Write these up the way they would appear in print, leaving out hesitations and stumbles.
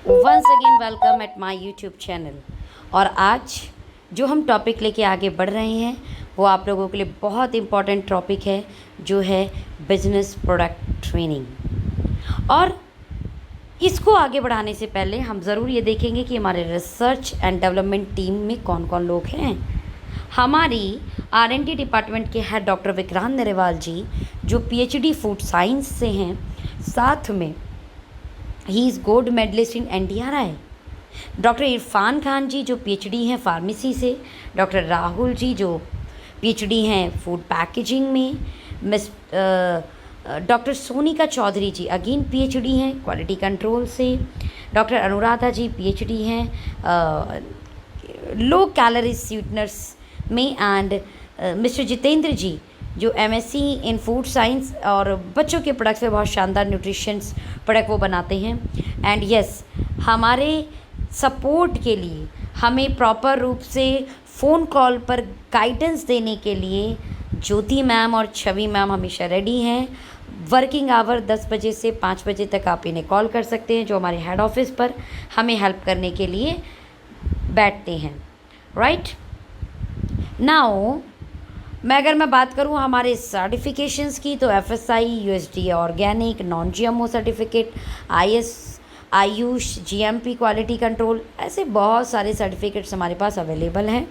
Once again welcome at my YouTube channel. और आज जो हम टॉपिक लेके आगे बढ़ रहे हैं वो आप लोगों के लिए बहुत इम्पॉर्टेंट टॉपिक है, जो है बिजनेस प्रोडक्ट ट्रेनिंग। और इसको आगे बढ़ाने से पहले हम ज़रूर ये देखेंगे कि हमारे रिसर्च एंड डेवलपमेंट टीम में कौन कौन लोग हैं। हमारी R&D डिपार्टमेंट के हेड डॉक्टर विक्रांत नरेवाल जी, जो PhD फूड साइंस से हैं, साथ में ही is gold medalist in NDRI। Doctor Irfan Khan ji, जो PhD हैं फार्मेसी से। डॉक्टर राहुल जी, जो PhD हैं फूड पैकेजिंग में। मिस डॉक्टर सोनिका चौधरी जी, अगेन PhD हैं क्वालिटी कंट्रोल से। डॉक्टर अनुराधा जी PhD हैं लो कैलोरी स्वीटनर्स में। एंड मिस्टर जितेंद्र जी, जो MSc इन फूड साइंस और बच्चों के प्रोडक्ट्स में बहुत शानदार न्यूट्रिशंस प्रोडक्ट वो बनाते हैं। एंड यस, हमारे सपोर्ट के लिए, हमें प्रॉपर रूप से फ़ोन कॉल पर गाइडेंस देने के लिए ज्योति मैम और छवि मैम हमेशा रेडी हैं। वर्किंग आवर 10 बजे से 5 बजे तक आप इन्हें कॉल कर सकते हैं, जो हमारे हेड ऑफिस पर हमें हेल्प करने के लिए बैठते हैं। राइट नाउ अगर मैं बात करूं हमारे सर्टिफिकेशंस की, तो FSI, USDA organic, non GMO certificate, IS, Ayush, GMP quality control, ऐसे बहुत सारे सर्टिफिकेट्स हमारे पास अवेलेबल हैं।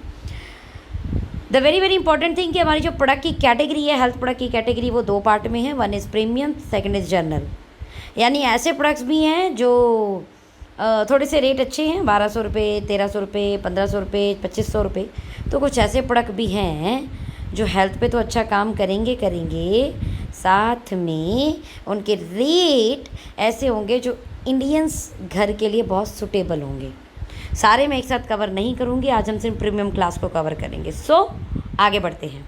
द वेरी इंपॉर्टेंट थिंग कि हमारी जो प्रोडक्ट की कैटेगरी है, हेल्थ प्रोडक्ट की कैटेगरी, वो 2 पार्ट में है। 1 is premium, 2nd is general. यानी ऐसे प्रोडक्ट्स भी हैं जो थोड़े से रेट अच्छे हैं, 1200 रुपये, 1300 रुपये, 1500 रुपये, 2500 रुपये। तो कुछ ऐसे प्रोडक्ट भी हैं जो हेल्थ पे तो अच्छा काम करेंगे, साथ में उनके रेट ऐसे होंगे जो इंडियंस घर के लिए बहुत सुटेबल होंगे। सारे मैं एक साथ कवर नहीं करूँगी, आज हम सिर्फ प्रीमियम क्लास को कवर करेंगे। सो आगे बढ़ते हैं।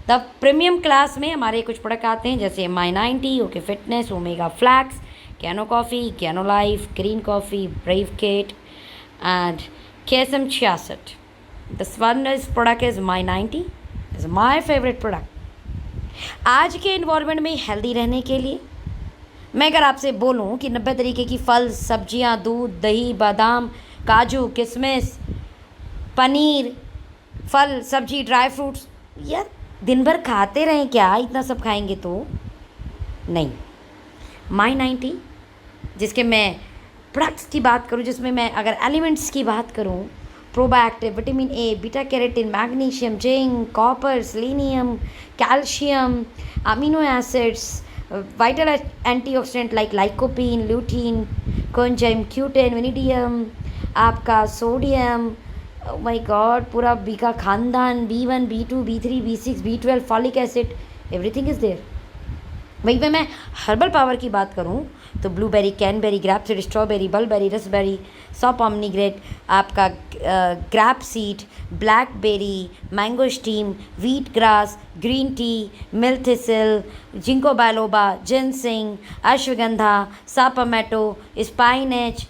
द प्रीमियम क्लास में हमारे कुछ प्रोडक्ट आते हैं, जैसे My90, OK Fitness, Omega Flax, कैनो कॉफ़ी, कैनो life, green coffee, brave kit and KSM 66। This one is product is My90, is my favourite product. आज के इन्वायरमेंट में हेल्दी रहने के लिए मैं अगर आपसे बोलूं कि 90 तरीके की फल, सब्जियां, दूध, दही, बादाम, काजू, किशमिश, पनीर, फल, सब्जी, ड्राई फ्रूट्स, यार दिन भर खाते रहें क्या? इतना सब खाएंगे तो नहीं। My90, जिसके मैं प्रोडक्ट्स की बात करूं, जिसमें मैं अगर एलिमेंट्स की बात करूं, probiotic, vitamin A, beta carotene, magnesium, zinc, copper, selenium, calcium, amino acids, vital antioxidant like lycopene, lutein, coenzyme Q10, vanadium, आपका सोडियम, माय गॉड, पूरा बी का खानदान, B1, B2, B3, B6, B12, folic acid, everything is there. वहीं पे मैं herbal power की बात करूं तो blueberry, cranberry, grapeseed, strawberry, bilberry, raspberry, saw pomegranate, आपका grape seed, blackberry, mangosteen, wheat grass, green tea, मिल्थिसिल, ginkgo biloba, ginseng, ashwagandha, saw palmetto, spinach,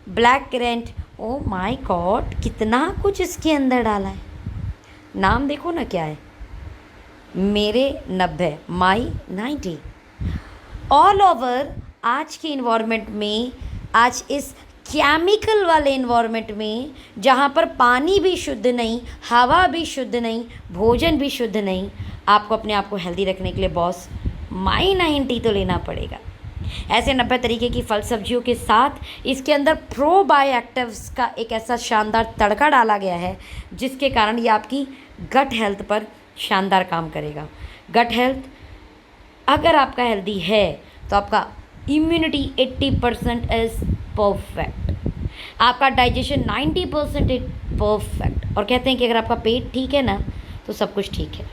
black currant. Oh my god, कितना कुछ इसके अंदर डाला है। नाम देखो ना क्या है, मेरे 90, My90। ऑल ओवर आज के इन्वायरमेंट में, आज इस केमिकल वाले इन्वायरमेंट में, जहाँ पर पानी भी शुद्ध नहीं, हवा भी शुद्ध नहीं, भोजन भी शुद्ध नहीं, आपको अपने आप को हेल्दी रखने के लिए बॉस My90 तो लेना पड़ेगा। ऐसे 90 तरीके की फल सब्जियों के साथ इसके अंदर प्रोबायोटिक्स का एक ऐसा शानदार तड़का डाला गया है, जिसके कारण ये आपकी गट हेल्थ पर शानदार काम करेगा। गट हेल्थ अगर आपका हेल्दी है तो आपका इम्यूनिटी 80% इज़ परफेक्ट, आपका डाइजेशन 90% इज परफेक्ट। और कहते हैं कि अगर आपका पेट ठीक है ना तो सब कुछ ठीक है।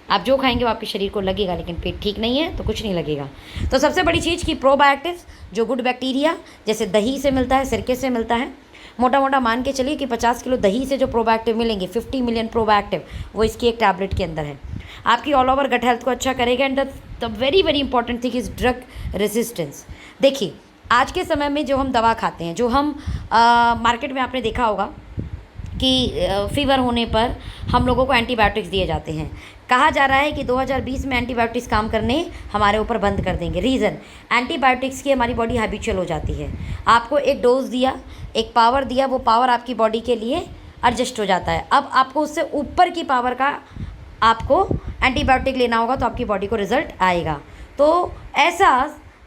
आप जो खाएंगे वो आपके शरीर को लगेगा, लेकिन पेट ठीक नहीं है तो कुछ नहीं लगेगा। तो सबसे बड़ी चीज़ कि प्रोबायोटिक्स, जो गुड बैक्टीरिया जैसे दही से मिलता है, सिरके से मिलता है, मोटा मोटा मान के चलिए कि 50 किलो दही से जो प्रोबायोटिव मिलेंगे, 50 मिलियन प्रोबायोटिव, वो इसकी एक टैबलेट के अंदर है। आपकी ऑल ओवर गट हेल्थ को अच्छा करेगा। And the very important thing is drug resistance. देखिए, आज के समय में जो हम दवा खाते हैं, जो हम मार्केट में आपने देखा होगा कि फीवर होने पर हम लोगों को एंटीबायोटिक्स दिए जाते हैं। कहा जा रहा है कि 2020 में एंटीबायोटिक्स काम करने हमारे ऊपर बंद कर देंगे। रीज़न, एंटीबायोटिक्स की हमारी बॉडी हैबिचुअल हो जाती है। आपको एक डोज दिया, एक पावर दिया, वो पावर आपकी बॉडी के लिए एडजस्ट हो जाता है। अब आपको उससे ऊपर की पावर का आपको एंटीबायोटिक लेना होगा तो आपकी बॉडी को रिजल्ट आएगा। तो ऐसा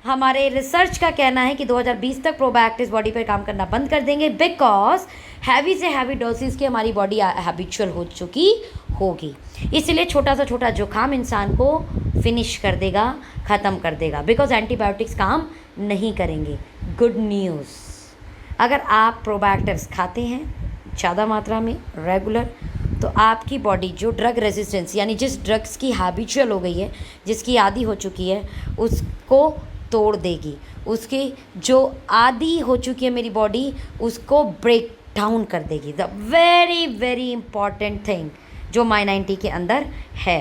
हमारे रिसर्च का कहना है कि 2020 तक प्रोबायोटिक्स बॉडी पर काम करना बंद कर देंगे, बिकॉज हैवी से हैवी डोसेस की हमारी बॉडी हैबिचुअल हो चुकी होगी। इसलिए छोटा सा छोटा जुकाम इंसान को फिनिश कर देगा, ख़त्म कर देगा, बिकॉज एंटीबायोटिक्स काम नहीं करेंगे। गुड न्यूज़, अगर आप प्रोबायोटिक्स खाते हैं ज़्यादा मात्रा में रेगुलर, तो आपकी बॉडी जो ड्रग रेजिस्टेंस यानी जिस ड्रग्स की हैबिचुअल हो गई है, जिसकी आदी हो चुकी है, उसको तोड़ देगी। उसकी जो आदी हो चुकी है मेरी बॉडी, उसको ब्रेक डाउन कर देगी। The very very important thing जो My90 के अंदर है।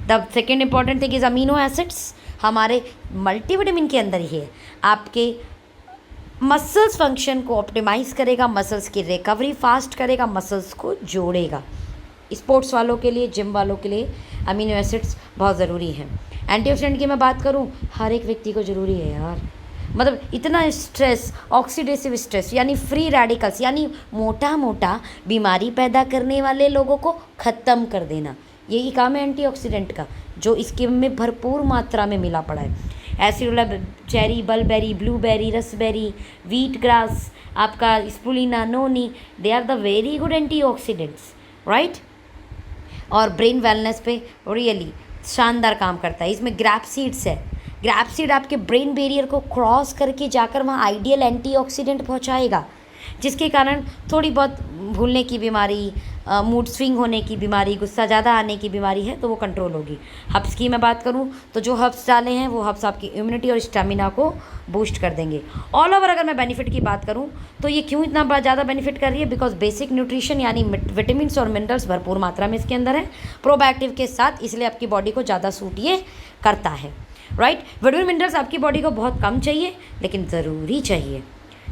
The second important thing is amino acids, हमारे मल्टीविटामिन के अंदर ही है। आपके मसल्स फंक्शन को ऑप्टिमाइज़ करेगा, मसल्स की रिकवरी फास्ट करेगा, मसल्स को जोड़ेगा। स्पोर्ट्स वालों के लिए, जिम वालों के लिए अमीनो एसिड्स बहुत ज़रूरी हैं। एंटीऑक्सीडेंट की मैं बात करूं, हर एक व्यक्ति को ज़रूरी है यार। मतलब इतना स्ट्रेस, ऑक्सीडेटिव स्ट्रेस यानी फ्री रेडिकल्स यानी मोटा मोटा बीमारी पैदा करने वाले लोगों को ख़त्म कर देना, यही काम है एंटीऑक्सीडेंट का, जो इसके में भरपूर मात्रा में मिला पड़ा है। Acerola, cherry, bilberry, blueberry, raspberry, wheat grass, आपका spirulina, noni, they are the very good antioxidants, right. और ब्रेन वेलनेस पे रियली शानदार काम करता है। इसमें ग्रैप सीड्स है। ग्रैप सीड आपके ब्रेन बैरियर को क्रॉस करके जाकर वहाँ आइडियल एंटीऑक्सीडेंट पहुँचाएगा, जिसके कारण थोड़ी बहुत भूलने की बीमारी, मूड स्विंग होने की बीमारी, गुस्सा ज़्यादा आने की बीमारी है तो वो कंट्रोल होगी। हब्स की मैं बात करूँ तो जो हब्स डाले हैं वो हब्स आपकी इम्यूनिटी और स्टेमिना को बूस्ट कर देंगे। ऑल ओवर अगर मैं बेनिफिट की बात करूँ तो ये क्यों इतना ज़्यादा बेनिफिट कर रही है, बिकॉज बेसिक न्यूट्रिशन यानी विटामिन और मिनरल्स भरपूर मात्रा में इसके अंदर है प्रोबायोटिक के साथ, इसलिए आपकी बॉडी को ज़्यादा सूट ये करता है, राइट। विटामिन मिनरल्स आपकी बॉडी को बहुत कम चाहिए लेकिन ज़रूरी चाहिए।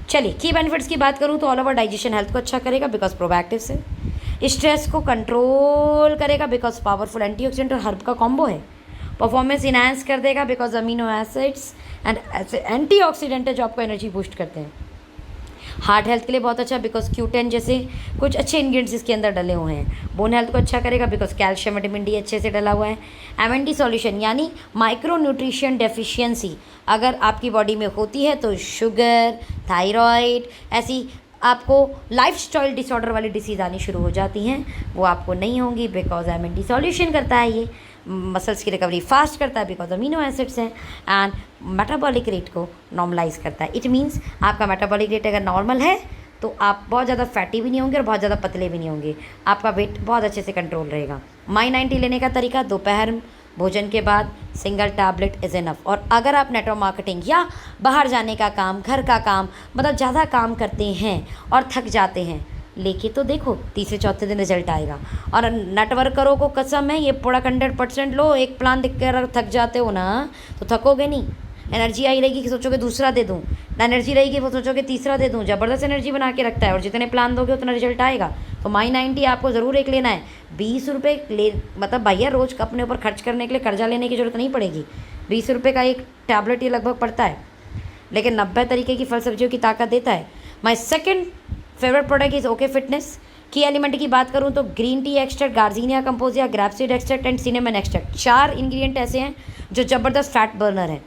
चलिए की बेनिफिट्स की बात करूँ तो ऑल ओवर डाइजेशन हेल्थ को अच्छा करेगा बिकॉज प्रोबायोटिक से, स्ट्रेस को कंट्रोल करेगा बिकॉज पावरफुल एंटीऑक्सीडेंट और हर्ब का कॉम्बो है, परफॉर्मेंस इनहांस कर देगा because amino acids and antioxidant है जो आपको एनर्जी बूस्ट करते हैं। हार्ट हेल्थ के लिए बहुत अच्छा बिकॉज Q10 जैसे कुछ अच्छे इंग्रेडिएंट्स इसके अंदर डले हुए हैं। बोन हेल्थ को अच्छा करेगा बिकॉज कैल्शियम, विटामिन डी अच्छे से डला हुआ है। MND सॉल्यूशन यानी माइक्रो न्यूट्रिशन डेफिशिएंसी अगर आपकी बॉडी में होती है तो शुगर, थायराइड, ऐसी आपको लाइफस्टाइल डिसऑर्डर वाली डिसीज़ आनी शुरू हो जाती हैं, वो आपको नहीं होंगी बिकॉज MND सॉल्यूशन करता है। ये मसल्स की रिकवरी फास्ट करता है बिकॉज अमीनो एसिड्स हैं, एंड मेटाबॉलिक रेट को नॉर्मलाइज करता है। इट मीन्स आपका मेटाबॉलिक रेट अगर नॉर्मल है तो आप बहुत ज़्यादा फैटी भी नहीं होंगे और बहुत ज़्यादा पतले भी नहीं होंगे, आपका वेट बहुत अच्छे से कंट्रोल रहेगा। My90 लेने का तरीका, दोपहर भोजन के बाद सिंगल टैबलेट इज़ इनफ। और अगर आप नेटवर्क मार्केटिंग या बाहर जाने का काम, घर का काम, मतलब ज़्यादा काम करते हैं और थक जाते हैं, लेके तो देखो, तीसरे चौथे दिन रिजल्ट आएगा। और नेटवर्करों को कसम है, ये प्रोडक्ट 100% लो, एक प्लान दिख कर थक जाते हो ना तो थकोगे नहीं। एनर्जी आई रहेगी कि सोचोगे दूसरा दे दूँ, ना एनर्जी रहेगी वो सोचोगे तीसरा दे दूँ। ज़बरदस्त एनर्जी बना के रखता है और जितने प्लान दोगे उतना रिजल्ट आएगा। तो My90 आपको ज़रूर एक लेना है। 20 रुपये ले, मतलब भैया रोज़ अपने ऊपर खर्च करने के लिए कर्जा लेने की ज़रूरत नहीं पड़ेगी। 20 रुपये का एक टैबलेट ये लगभग पड़ता है, लेकिन 90 तरीके की फल सब्जियों की ताकत देता है। My second favourite product is okay fitness. Key element की बात करूँ तो green tea extract, garcinia cambogia, grapeseed extract and cinnamon extract, 4 ingredient ऐसे हैं जो ज़बरदस्त फैट बर्नर है।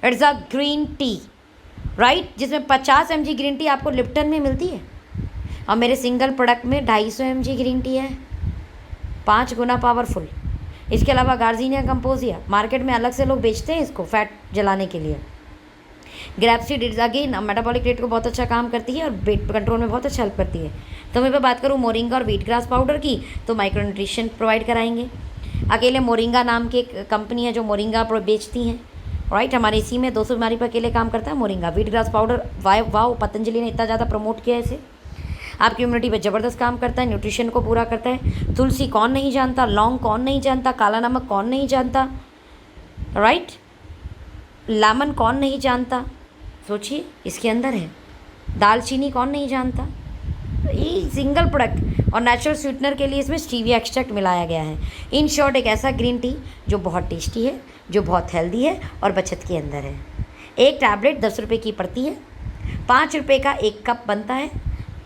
It's a green tea, right, जिसमें 50 mg ग्रीन टी आपको लिप्टन में मिलती है और मेरे सिंगल प्रोडक्ट में 250 mg ग्रीन टी है, 5 गुना पावरफुल। इसके अलावा गार्जिनिया कंपोजिया मार्केट में अलग से लोग बेचते हैं इसको फैट जलाने के लिए। ग्रैपसीड इज अगेन मेटाबॉलिक रेट को बहुत अच्छा काम करती है और वेट कंट्रोल में बहुत अच्छा हेल्प करती है। तो मैं बात करूँ मोरिंगा और व्हीट ग्रास पाउडर की तो माइक्रो न्यूट्रिशन प्रोवाइड कराएंगे। अकेले मोरिंगा नाम की एक कंपनी है जो मोरिंगा बेचती हैं, राइट। हमारे इसी में 200 बीमारी पर अकेले काम करता है मोरिंगा। व्हीट ग्रास पाउडर वाव, पतंजलि ने इतना ज़्यादा प्रमोट किया है इसे, आपकी इम्यूनिटी पे ज़बरदस्त काम करता है, न्यूट्रिशन को पूरा करता है। तुलसी कौन नहीं जानता, लौंग कौन नहीं जानता, काला नमक कौन नहीं जानता, राइट, लेमन कौन नहीं जानता, सोचिए इसके अंदर है। दालचीनी कौन नहीं जानता, ये सिंगल प्रोडक्ट और नेचुरल स्वीटनर के लिए इसमें स्टीविया एक्सट्रैक्ट मिलाया गया है। इन शॉर्ट एक ऐसा ग्रीन टी जो बहुत टेस्टी है, जो बहुत हेल्दी है और बचत के अंदर है। एक टैबलेट 10 रुपये की पड़ती है, 5 रुपये का एक कप बनता है,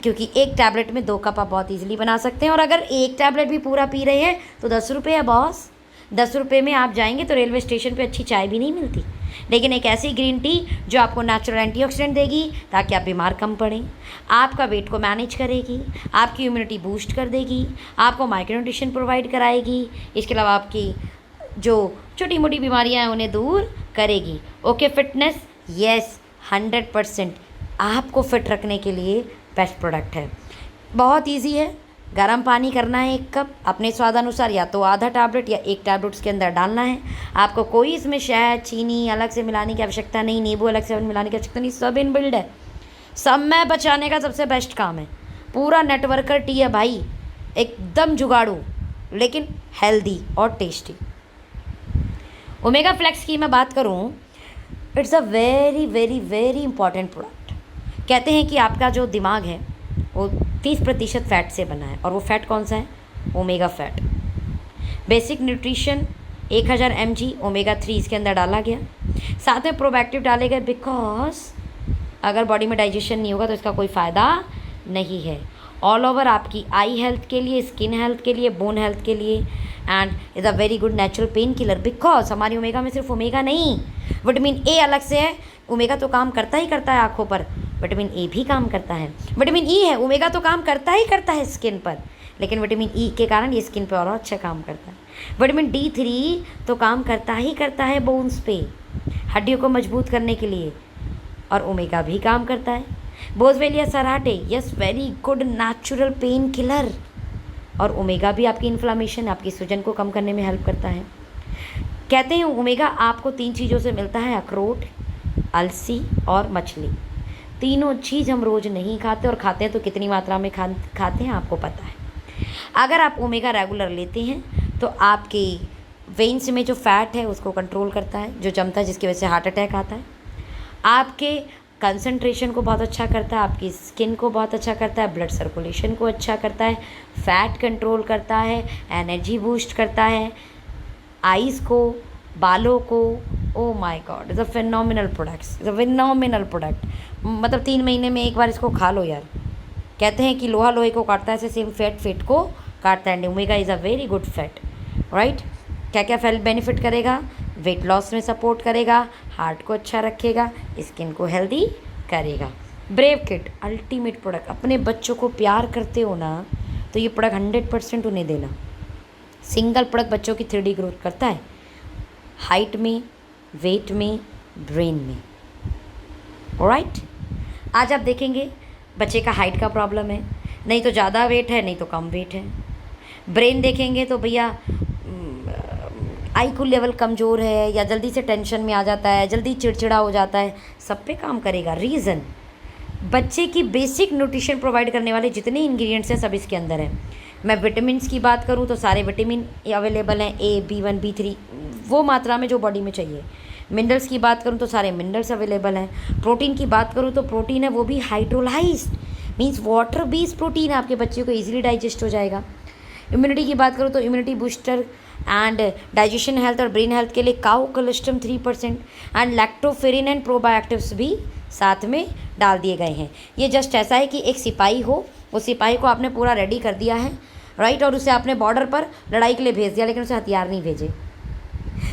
क्योंकि एक टैबलेट में 2 कप आप बहुत ईजिली बना सकते हैं। और अगर एक टैबलेट भी पूरा पी रहे हैं तो 10 रुपये है बॉस। 10 रुपये में आप जाएंगे तो रेलवे स्टेशन पे अच्छी चाय भी नहीं मिलती, लेकिन एक ऐसी ग्रीन टी जो आपको नेचुरल एंटीऑक्सीडेंट देगी ताकि आप बीमार कम पड़ें, आपका वेट को मैनेज करेगी, आपकी इम्यूनिटी बूस्ट कर देगी, आपको माइक्रोन्यूट्रिशन प्रोवाइड कराएगी, इसके अलावा आपकी जो छोटी मोटी बीमारियां हैं उन्हें दूर करेगी। ओके, फिटनेस, यस 100% आपको फिट रखने के लिए बेस्ट प्रोडक्ट है। बहुत ईजी है, गर्म पानी करना है 1 कप, अपने स्वादानुसार या तो आधा टैबलेट या 1 टैबलेट उसके अंदर डालना है। आपको कोई इसमें शहद चीनी अलग से मिलाने की आवश्यकता नहीं, नींबू अलग से मिलाने की आवश्यकता नहीं, सब इनबिल्ड है। समय बचाने का सबसे बेस्ट काम है। पूरा नेटवर्कर टी है भाई, एकदम जुगाड़ू लेकिन हेल्दी और टेस्टी। ओमेगा फ्लेक्स की मैं बात करूं, it's a very very very important product. कहते हैं कि आपका जो दिमाग है वो 30% फ़ैट से बना है, और वो फ़ैट कौन सा है? Omega fat. Basic nutrition 1000 mg omega 3 इसके अंदर डाला गया, साथ में प्रोबैक्टिव डाले गए, बिकॉज अगर बॉडी में डाइजेशन नहीं होगा तो इसका कोई फ़ायदा नहीं है। ऑल ओवर आपकी आई हेल्थ के लिए, स्किन हेल्थ के लिए, बोन हेल्थ के लिए, and is a very good natural pain killer, because हमारी ओमेगा में सिर्फ ओमेगा नहीं, विटामिन ए अलग से है। ओमेगा तो काम करता ही करता है आँखों पर, विटामिन ए भी काम करता है। विटामिन ई है, ओमेगा तो काम करता ही करता है स्किन पर, लेकिन विटामिन ई के कारण ये स्किन पे और अच्छा काम करता है। विटामिन D3 तो काम करता ही करता है बोन्स पे, हड्डियों को मजबूत करने के लिए, और ओमेगा भी काम करता है। Boswellia serrata, yes very good natural pain killer, और ओमेगा भी आपकी इन्फ्लामेशन, आपकी सूजन को कम करने में हेल्प करता है। कहते हैं ओमेगा आपको 3 चीज़ों से मिलता है, अखरोट, अलसी और मछली। तीनों चीज़ हम रोज़ नहीं खाते, और खाते हैं तो कितनी मात्रा में खाते हैं आपको पता है। अगर आप ओमेगा रेगुलर लेते हैं तो आपके वेन्स में जो फैट है उसको कंट्रोल करता है, जो जमता है, जिसकी वजह से हार्ट अटैक आता है। आपके कंसंट्रेशन को बहुत अच्छा करता है, आपकी स्किन को बहुत अच्छा करता है, ब्लड सर्कुलेशन को अच्छा करता है, फैट कंट्रोल करता है, एनर्जी बूस्ट करता है, आइज़ को, बालों को। ओ my God, is a phenomenal products, is a phenomenal product. मतलब 3 महीने में एक बार इसको खा लो यार। कहते हैं कि लोहा लोहे को काटता है, ऐसे सेम फैट को काटता है। Omega is a very good fat, right. क्या क्या हेल्थ बेनिफिट करेगा? वेट लॉस में सपोर्ट करेगा, हार्ट को अच्छा रखेगा, स्किन को हेल्दी करेगा। Brave kid ultimate product. अपने बच्चों को प्यार करते हो ना तो ये प्रोडक्ट 100% उन्हें देना। सिंगल प्रोडक्ट बच्चों की 3D ग्रोथ करता है, हाइट में, वेट में, ब्रेन में, ऑलराइट। आज आप देखेंगे बच्चे का हाइट का प्रॉब्लम है, नहीं तो ज़्यादा वेट है, नहीं तो कम वेट है। ब्रेन देखेंगे तो भैया IQ लेवल कमज़ोर है, या जल्दी से टेंशन में आ जाता है, जल्दी चिड़चिड़ा हो जाता है, सब पे काम करेगा। रीज़न, बच्चे की बेसिक न्यूट्रिशन प्रोवाइड करने वाले जितने इंग्रेडिएंट्स हैं सब इसके अंदर हैं। मैं विटामिन्स की बात करूँ तो सारे विटामिन अवेलेबल हैं, A, B1, B3 वो मात्रा में जो बॉडी में चाहिए। मिनरल्स की बात करूँ तो सारे मिनरल्स अवेलेबल हैं। प्रोटीन की बात करूँ तो प्रोटीन है वो भी hydrolysed, means water based protein है, आपके बच्चे को ईजिली डाइजेस्ट हो जाएगा। इम्यूनिटी की बात करूँ तो immunity booster and digestion health और ब्रेन हेल्थ के लिए cow colostrum 3% and lactoferrin and probiotics भी साथ में डाल दिए गए हैं। ये जस्ट ऐसा है कि एक सिपाही हो, उस सिपाही को आपने पूरा रेडी कर दिया है, राइट, और उसे आपने बॉर्डर पर लड़ाई के लिए भेज दिया, लेकिन उसे हथियार नहीं भेजे।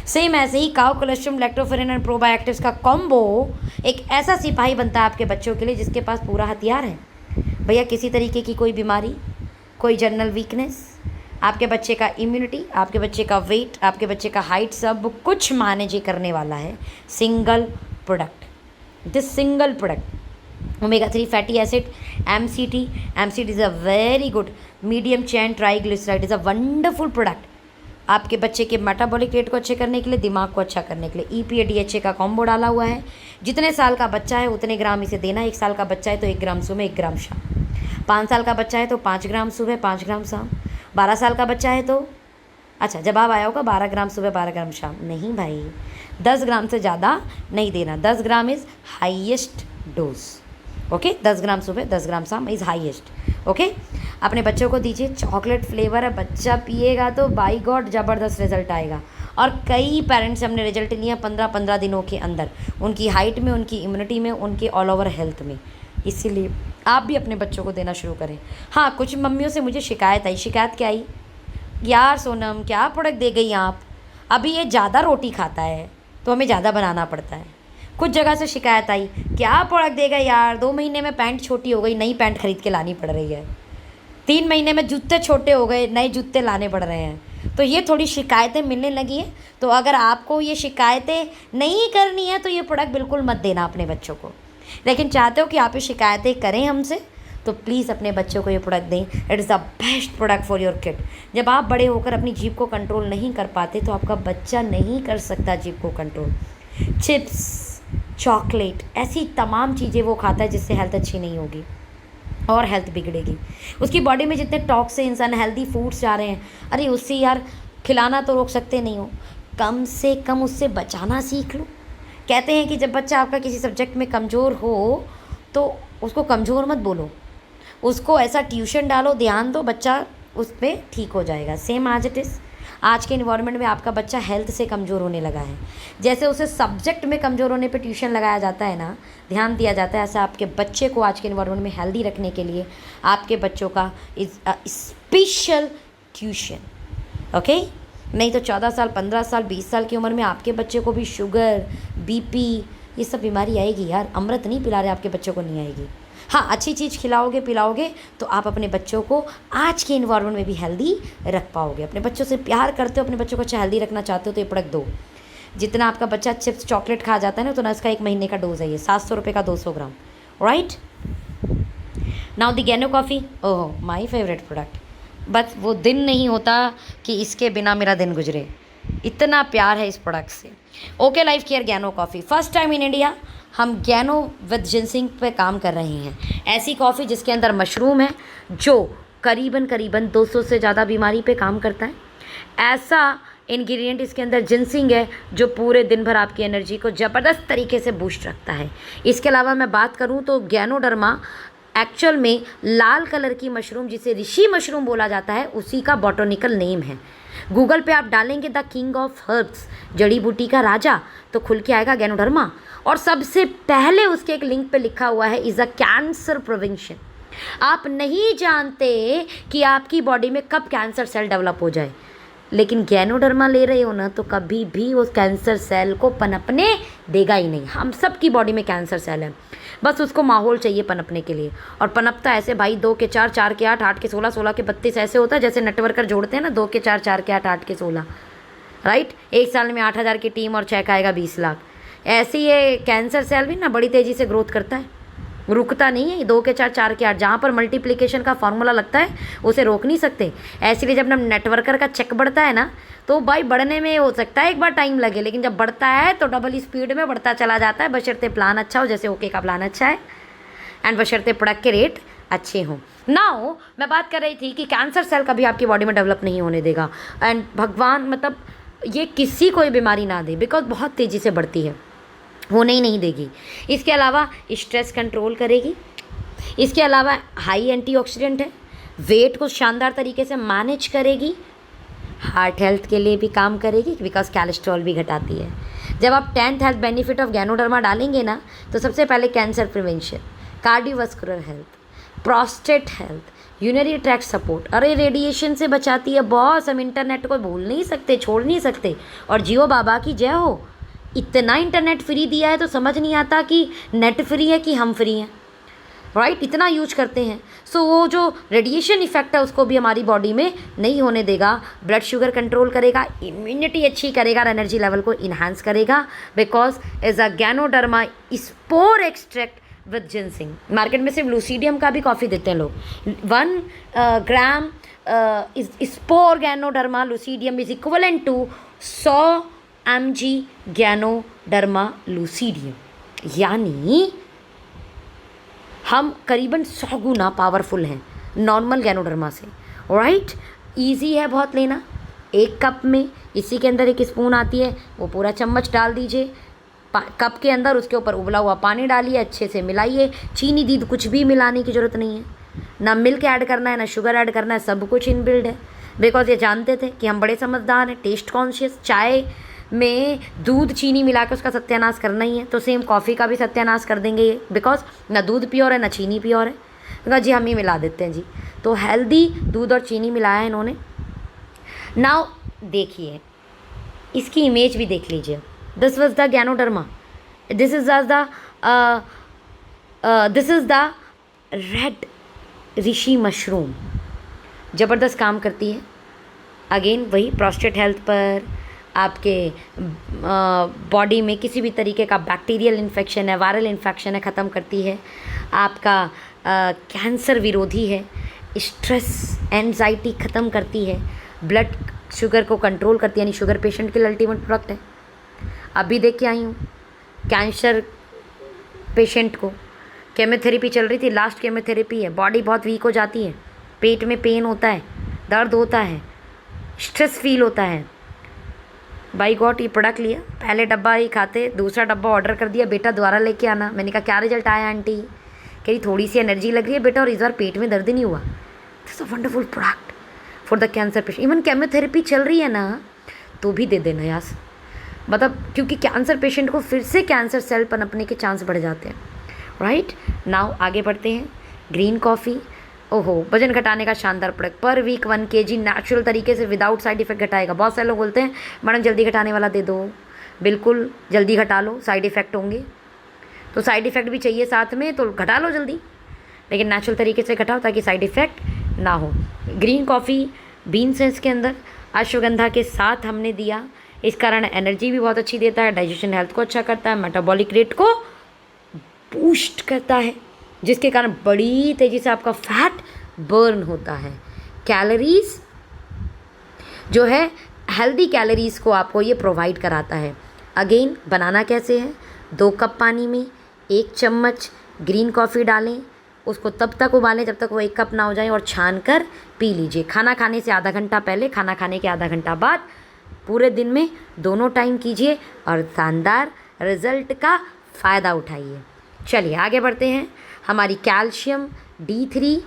सेम ऐसे ही cow colostrum, lactoferrin and probiotics का कॉम्बो एक ऐसा सिपाही बनता है आपके बच्चों के लिए जिसके पास पूरा हथियार है। भैया किसी तरीके की कोई बीमारी, कोई जनरल वीकनेस, आपके बच्चे का इम्यूनिटी, आपके बच्चे का वेट, आपके बच्चे का हाइट, सब कुछ मैनेज करने वाला है single product. This single product omega 3 fatty acid MCT is a very good medium chain triglyceride, is a wonderful product आपके बच्चे के मेटाबॉलिक रेट को अच्छे करने के लिए, दिमाग को अच्छा करने के लिए। EPA DHA का कॉम्बो डाला हुआ है। जितने साल का बच्चा है उतने ग्राम इसे देना। 1 साल का बच्चा है तो 1 ग्राम सुबह, 1 ग्राम शाम। 5 साल का बच्चा है तो 5 ग्राम सुबह, 5 ग्राम शाम। 12 साल का बच्चा है तो अच्छा जवाब आया होगा 12 ग्राम सुबह, 12 ग्राम शाम। नहीं भाई, 10 ग्राम से ज़्यादा नहीं देना। 10 gram is highest dose, okay. 10 ग्राम सुबह, 10 ग्राम शाम इज़ हाईएस्ट। ओके। अपने बच्चों को दीजिए, चॉकलेट फ्लेवर है, बच्चा पिएगा तो बाई गॉड ज़बरदस्त रिजल्ट आएगा। और कई पेरेंट्स हमने रिजल्ट लिया 15-15 दिनों के अंदर, उनकी हाइट में, उनकी इम्यूनिटी में, उनके ऑल ओवर हेल्थ में। इसीलिए आप भी अपने बच्चों को देना शुरू करें। हाँ, कुछ मम्मियों से मुझे शिकायत आई। शिकायत क्या आई? यार सोनम, क्या प्रोडक्ट दे गई आप, अभी ये ज़्यादा रोटी खाता है तो हमें ज़्यादा बनाना पड़ता है। कुछ जगह से शिकायत आई, क्या प्रोडक्ट देगा यार, 2 महीने में पैंट छोटी हो गई, नई पैंट खरीद के लानी पड़ रही है। 3 महीने में जूते छोटे हो गए, नए जूते लाने पड़ रहे हैं। तो ये थोड़ी शिकायतें मिलने लगी हैं। तो अगर आपको ये शिकायतें नहीं करनी है तो ये प्रोडक्ट बिल्कुल मत देना अपने बच्चों को। लेकिन चाहते हो कि आप ये शिकायतें करें हमसे, तो प्लीज़ अपने बच्चों को ये प्रोडक्ट दें। It is the best product for your kid. जब आप बड़े होकर अपनी जीभ को कंट्रोल नहीं कर पाते तो आपका बच्चा नहीं कर सकता जीभ को कंट्रोल। चिप्स, चॉकलेट, ऐसी तमाम चीज़ें वो खाता है जिससे हेल्थ अच्छी नहीं होगी और हेल्थ बिगड़ेगी। उसकी बॉडी में जितने टॉक्सिन्स, अनहेल्दी फूड्स जा रहे हैं, अरे उससे यार खिलाना तो रोक सकते नहीं हो, कम से कम उससे बचाना सीख लो। कहते हैं कि जब बच्चा आपका किसी सब्जेक्ट में कमज़ोर हो तो उसको कमज़ोर मत बोलो, उसको ऐसा ट्यूशन डालो, ध्यान दो, बच्चा उस पर ठीक हो जाएगा। सेम आज इट इज़, आज के इन्वायरमेंट में आपका बच्चा हेल्थ से कमज़ोर होने लगा है। जैसे उसे सब्जेक्ट में कमज़ोर होने पे ट्यूशन लगाया जाता है ना, ध्यान दिया जाता है, ऐसा आपके बच्चे को आज के इन्वायरमेंट में हेल्दी रखने के लिए आपके बच्चों का स्पेशल ट्यूशन। ओके। नहीं तो 14 साल, 15 साल, 20 साल की उम्र में आपके बच्चे को भी शुगर, बीपी, ये सब बीमारी आएगी यार। अमृत नहीं पिला रहे आपके बच्चों को, नहीं आएगी। हाँ, अच्छी चीज़ खिलाओगे, पिलाओगे तो आप अपने बच्चों को आज के इन्वायरमेंट में भी हेल्दी रख पाओगे। अपने बच्चों से प्यार करते हो, अपने बच्चों को अच्छा हेल्दी रखना चाहते हो तो ये प्रोडक्ट दो। जितना आपका बच्चा चिप्स, चॉकलेट खा जाता है ना, तो ना इसका 1 महीने का डोज है ये, 700 रुपये का 200 gram. Right now the gano coffee, oh my favourite product. बस वो दिन नहीं होता कि इसके बिना मेरा दिन गुजरे, इतना प्यार है इस प्रोडक्ट से। Okay life care गैनो coffee, first time in India हम गैनो विद जिनसिंग पे काम कर रहे हैं। ऐसी कॉफ़ी जिसके अंदर मशरूम है जो करीबन 200 से ज़्यादा बीमारी पे काम करता है। ऐसा इंग्रेडिएंट इसके अंदर जिनसिंग है जो पूरे दिन भर आपकी एनर्जी को ज़बरदस्त तरीके से बूस्ट रखता है। इसके अलावा मैं बात करूँ तो गैनोडर्मा एक्चुअल में लाल कलर की मशरूम, जिसे ऋषि मशरूम बोला जाता है, उसी का बॉटनिकल नेम है। गूगल पे आप डालेंगे द किंग ऑफ हर्ब्स, जड़ी बूटी का राजा, तो खुल के आएगा गैनोडर्मा। और सबसे पहले उसके एक लिंक पे लिखा हुआ है इज़ अ कैंसर प्रिवेंशन। आप नहीं जानते कि आपकी बॉडी में कब कैंसर सेल डेवलप हो जाए, लेकिन गैनोडर्मा ले रहे हो ना तो कभी भी उस कैंसर सेल को पनपने देगा ही नहीं। हम सब की बॉडी में कैंसर सेल है, बस उसको माहौल चाहिए पनपने के लिए। और पनपता ऐसे भाई 2 के 4, 4 के 8, 8 के 16, 16 के 32 ऐसे होता है जैसे नेटवर्कर जोड़ते हैं ना, 2 के 4, 4 के 8, 8 के 16। राइट, एक साल में 8000 की टीम और चेक आएगा 20 लाख। ऐसे ये कैंसर सेल भी ना बड़ी तेज़ी से ग्रोथ करता है, रुकता नहीं है। 2 के 4, 4 के 8, जहाँ पर मल्टीप्लिकेशन का फॉर्मूला लगता है उसे रोक नहीं सकते। ऐसे जब नेटवर्कर का चेक बढ़ता है ना, तो भाई बढ़ने में हो सकता है एक बार टाइम लगे, लेकिन जब बढ़ता है तो डबल स्पीड में बढ़ता चला जाता है, बशर्ते प्लान अच्छा हो, जैसे ओके का प्लान अच्छा है, एंड बशर्ते प्रोडक्ट के रेट अच्छे हों। नाउ मैं बात कर रही थी कि कैंसर सेल कभी आपकी बॉडी में डेवलप नहीं होने देगा, एंड भगवान मतलब ये किसी को बीमारी ना दे, बिकॉज बहुत तेज़ी से बढ़ती है, होने ही नहीं देगी। इसके अलावा स्ट्रेस कंट्रोल करेगी, इसके अलावा हाई एंटीऑक्सीडेंट है, वेट को शानदार तरीके से मैनेज करेगी, हार्ट हेल्थ के लिए भी काम करेगी बिकॉज कोलेस्ट्रॉल भी घटाती है। जब आप 10th health benefit of ganoderma डालेंगे ना, तो सबसे पहले cancer prevention, cardiovascular health, prostate health, urinary tract support, अरे रेडिएशन से बचाती है बॉस, हम इंटरनेट को भूल नहीं सकते, छोड़ नहीं सकते। और जियो बाबा की जय हो, इतना इंटरनेट फ्री दिया है तो समझ नहीं आता कि नेट फ्री है कि हम फ्री हैं। राइट, इतना यूज करते हैं। सो वो जो रेडिएशन इफेक्ट है उसको भी हमारी बॉडी में नहीं होने देगा। ब्लड शुगर कंट्रोल करेगा, इम्यूनिटी अच्छी करेगा, एनर्जी लेवल को इन्हांस करेगा, because is a ganoderma spore extract with ginseng. Market में सिर्फ लूसीडियम का भी कॉफ़ी देते हैं लोग। 1 gram spore ganoderma lucidum is equivalent to 100 mg ganoderma lucidum, यानी हम करीबन 100 गुना पावरफुल हैं नॉर्मल गैनोडर्मा से। राइट, ईजी है बहुत लेना। 1 कप में इसी के अंदर 1 स्पून आती है, वो पूरा चम्मच डाल दीजिए कप के अंदर, उसके ऊपर उबला हुआ पानी डालिए, अच्छे से मिलाइए। चीनी दूध कुछ भी मिलाने की ज़रूरत नहीं है। ना मिल्क ऐड करना है, ना शुगर ऐड करना है, सब कुछ इनबिल्ड है। बिकॉज ये जानते थे कि हम बड़े समझदार हैं, टेस्ट कॉन्शियस। चाय में दूध चीनी मिला के उसका सत्यानाश करना ही है, तो सेम कॉफ़ी का भी सत्यानाश कर देंगे ये। बिकॉज ना दूध प्योर है, ना चीनी प्योर है। तो जी हम ही मिला देते हैं जी। तो हेल्दी दूध और चीनी मिलाया है इन्होंने। नाउ देखिए, इसकी इमेज भी देख लीजिए। This was the ganoderma, this is the red Rishi mushroom. ज़बरदस्त काम करती है। अगेन वही प्रोस्टेट हेल्थ पर, आपके बॉडी में किसी भी तरीके का बैक्टीरियल इन्फेक्शन है, वायरल इन्फेक्शन है, ख़त्म करती है। आपका कैंसर विरोधी है, स्ट्रेस एंजाइटी ख़त्म करती है, ब्लड शुगर को कंट्रोल करती है, यानी शुगर पेशेंट के लिए अल्टीमेट प्रोडक्ट है। अभी देख के आई हूँ कैंसर पेशेंट को, केमोथेरेपी चल रही थी, लास्ट केमोथेरेपी है, बॉडी बहुत वीक हो जाती है, पेट में पेन होता है, दर्द होता है, स्ट्रेस फील होता है। बाई गॉड ये प्रोडक्ट लिया, पहले डब्बा ही खाते, दूसरा डब्बा ऑर्डर कर दिया, बेटा दोबारा लेके आना। मैंने कहा क्या रिजल्ट आया आंटी? कही थोड़ी सी एनर्जी लग रही है बेटा, और इस बार पेट में दर्द नहीं हुआ। This a wonderful product for the cancer patient. Even chemotherapy चल रही है ना, तो भी दे देना यार, मतलब क्योंकि कैंसर पेशेंट को फिर से कैंसर सेल पनपने के चांस बढ़ जाते हैं। राइट नाउ आगे बढ़ते हैं। ग्रीन कॉफ़ी, ओहो, वजन घटाने का शानदार प्रोडक्ट। पर वीक 1 kg नेचुरल तरीके से विदाउट साइड इफेक्ट घटाएगा। बहुत सारे लोग बोलते हैं मैडम जल्दी घटाने वाला दे दो। बिल्कुल जल्दी घटा लो, साइड इफ़ेक्ट होंगे, तो साइड इफ़ेक्ट भी चाहिए साथ में, तो घटा लो जल्दी, लेकिन नेचुरल तरीके से घटाओ ताकि साइड इफ़ेक्ट ना हो। ग्रीन कॉफ़ी बीन्स है इसके अंदर, अश्वगंधा के साथ हमने दिया, इस कारण एनर्जी भी बहुत अच्छी देता है, डाइजेशन हेल्थ को अच्छा करता है, मेटाबॉलिक रेट को बूस्ट करता है, जिसके कारण बड़ी तेज़ी से आपका फैट बर्न होता है। कैलोरीज जो है हेल्दी कैलोरीज को आपको ये प्रोवाइड कराता है। अगेन बनाना कैसे है, 2 कप पानी में 1 चम्मच ग्रीन कॉफ़ी डालें, उसको तब तक उबालें जब तक वो 1 कप ना हो जाए, और छान कर पी लीजिए। खाना खाने से आधा घंटा पहले, खाना खाने के आधा घंटा बाद, पूरे दिन में दोनों टाइम कीजिए और शानदार रिजल्ट का फ़ायदा उठाइए। चलिए आगे बढ़ते हैं। हमारी कैल्शियम D3,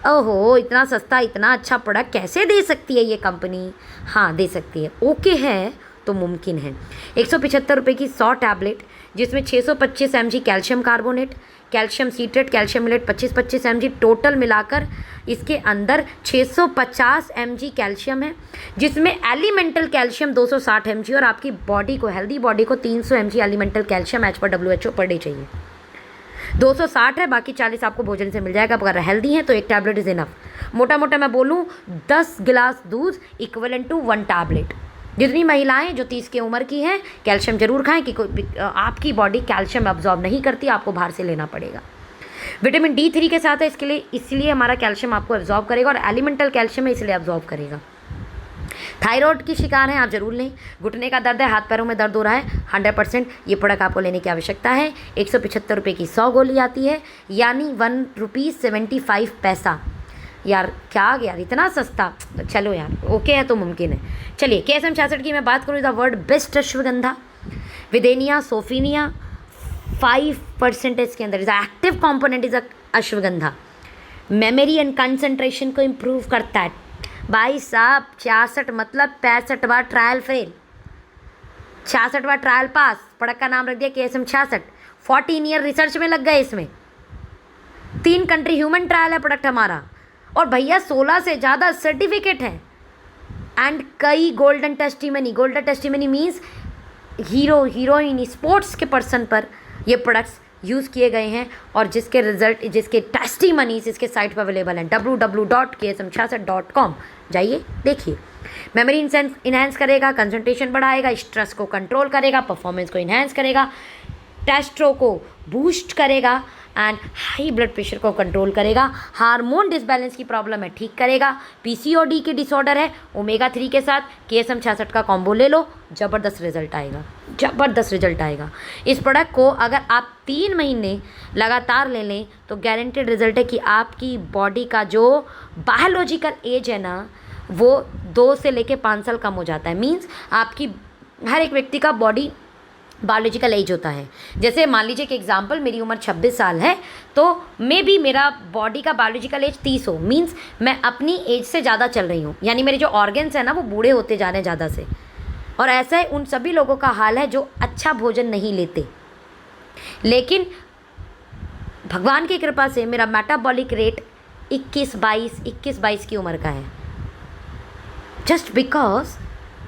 ओहो इतना सस्ता इतना अच्छा प्रोडक्ट कैसे दे सकती है ये कंपनी? हाँ दे सकती है, ओके है तो मुमकिन है। 175 रुपये की 100 टैबलेट, जिसमें 625 mg calcium carbonate, calcium citrate, calcium malate 25-25 mg, total मिलाकर इसके अंदर 650 mg कैल्शियम है, जिसमें एलिमेंटल कैल्शियम 260 mg, और आपकी बॉडी को, हेल्दी बॉडी को 300 mg elemental calcium as per WHO per day चाहिए। 260 है, बाकी 40 आपको भोजन से मिल जाएगा। अगर हेल्दी हैं तो 1 टैबलेट इज़ इनफ। मोटा मोटा मैं बोलूँ 10 गिलास दूध इक्वलेंट टू 1 टैबलेट। जितनी महिलाएं जो 30 की उम्र की हैं कैल्शियम जरूर खाएं, कि आपकी बॉडी कैल्शियम अब्जॉर्ब नहीं करती, आपको बाहर से लेना पड़ेगा। विटामिन D3 के साथ है इसके लिए, इसलिए हमारा कैल्शियम आपको एब्जॉर्ब करेगा, और एलिमेंटल कैल्शियम है इसलिए एब्जॉर्ब करेगा। थायराइड की शिकार हैं आप जरूर लें। घुटने का दर्द है, हाथ पैरों में दर्द हो रहा है, 100% ये प्रोडक्ट आपको लेने की आवश्यकता है। 175 रुपये की 100 गोली आती है, यानी ₹1.75। यार क्या आ गया यार, इतना सस्ता। चलो यार ओके है तो मुमकिन है। चलिए KSM 66 की मैं बात करूँ, द वर्ड बेस्ट अश्वगंधा, विदेनिया सोफिनिया 5% इसके अंदर is active component is ashwagandha. Memory and concentration को इम्प्रूव करता है। भाई साहब 66 मतलब 65वां ट्रायल फेल, 66वां ट्रायल पास। प्रोडक्ट का नाम रख दिया KSM 66। 14 ईयर रिसर्च में लग गए इसमें, 3 कंट्री ह्यूमन ट्रायल है प्रोडक्ट हमारा, और भैया 16 से ज़्यादा सर्टिफिकेट हैं, एंड कई golden testimony. Golden testimony means hero heroine sports के पर्सन पर ये प्रोडक्ट्स यूज़ किए गए हैं, और जिसके रिजल्ट, जिसके टेस्टिमनीज इसके साइट पर अवेलेबल हैं, www.ksm66.com जाइए देखिए। मेमोरी इन्हेंस करेगा, कंसंट्रेशन बढ़ाएगा, स्ट्रेस को कंट्रोल करेगा, परफॉर्मेंस को इन्हेंस करेगा, टेस्ट्रो को बूस्ट करेगा, एंड हाई ब्लड प्रेशर को कंट्रोल करेगा, हार्मोन डिसबैलेंस की प्रॉब्लम है ठीक करेगा, PCOD की डिसऑर्डर है, ओमेगा 3 के साथ KSM 66 का कॉम्बो ले लो, ज़बरदस्त रिजल्ट आएगा, ज़बरदस्त रिजल्ट आएगा। इस प्रोडक्ट को अगर आप 3 महीने लगातार ले लें तो गारंटेड रिजल्ट है कि आपकी बॉडी का जो बायोलॉजिकल एज है ना, वो 2 से लेके 5 साल कम हो जाता है। मीन्स आपकी हर एक व्यक्ति का बॉडी बायोलॉजिकल एज होता है। जैसे मान लीजिए कि एग्जांपल मेरी उम्र 26 साल है, तो मे बी मेरा बॉडी का बायोलॉजिकल एज 30 हो, मीन्स मैं अपनी एज से ज़्यादा चल रही हूँ, यानी मेरे जो ऑर्गन्स हैं ना वो बूढ़े होते जा रहे हैं ज़्यादा से। और ऐसा है उन सभी लोगों का हाल है जो अच्छा भोजन नहीं लेते। लेकिन भगवान की कृपा से मेरा मेटाबॉलिक रेट 21-22 की उम्र का है, जस्ट बिकॉज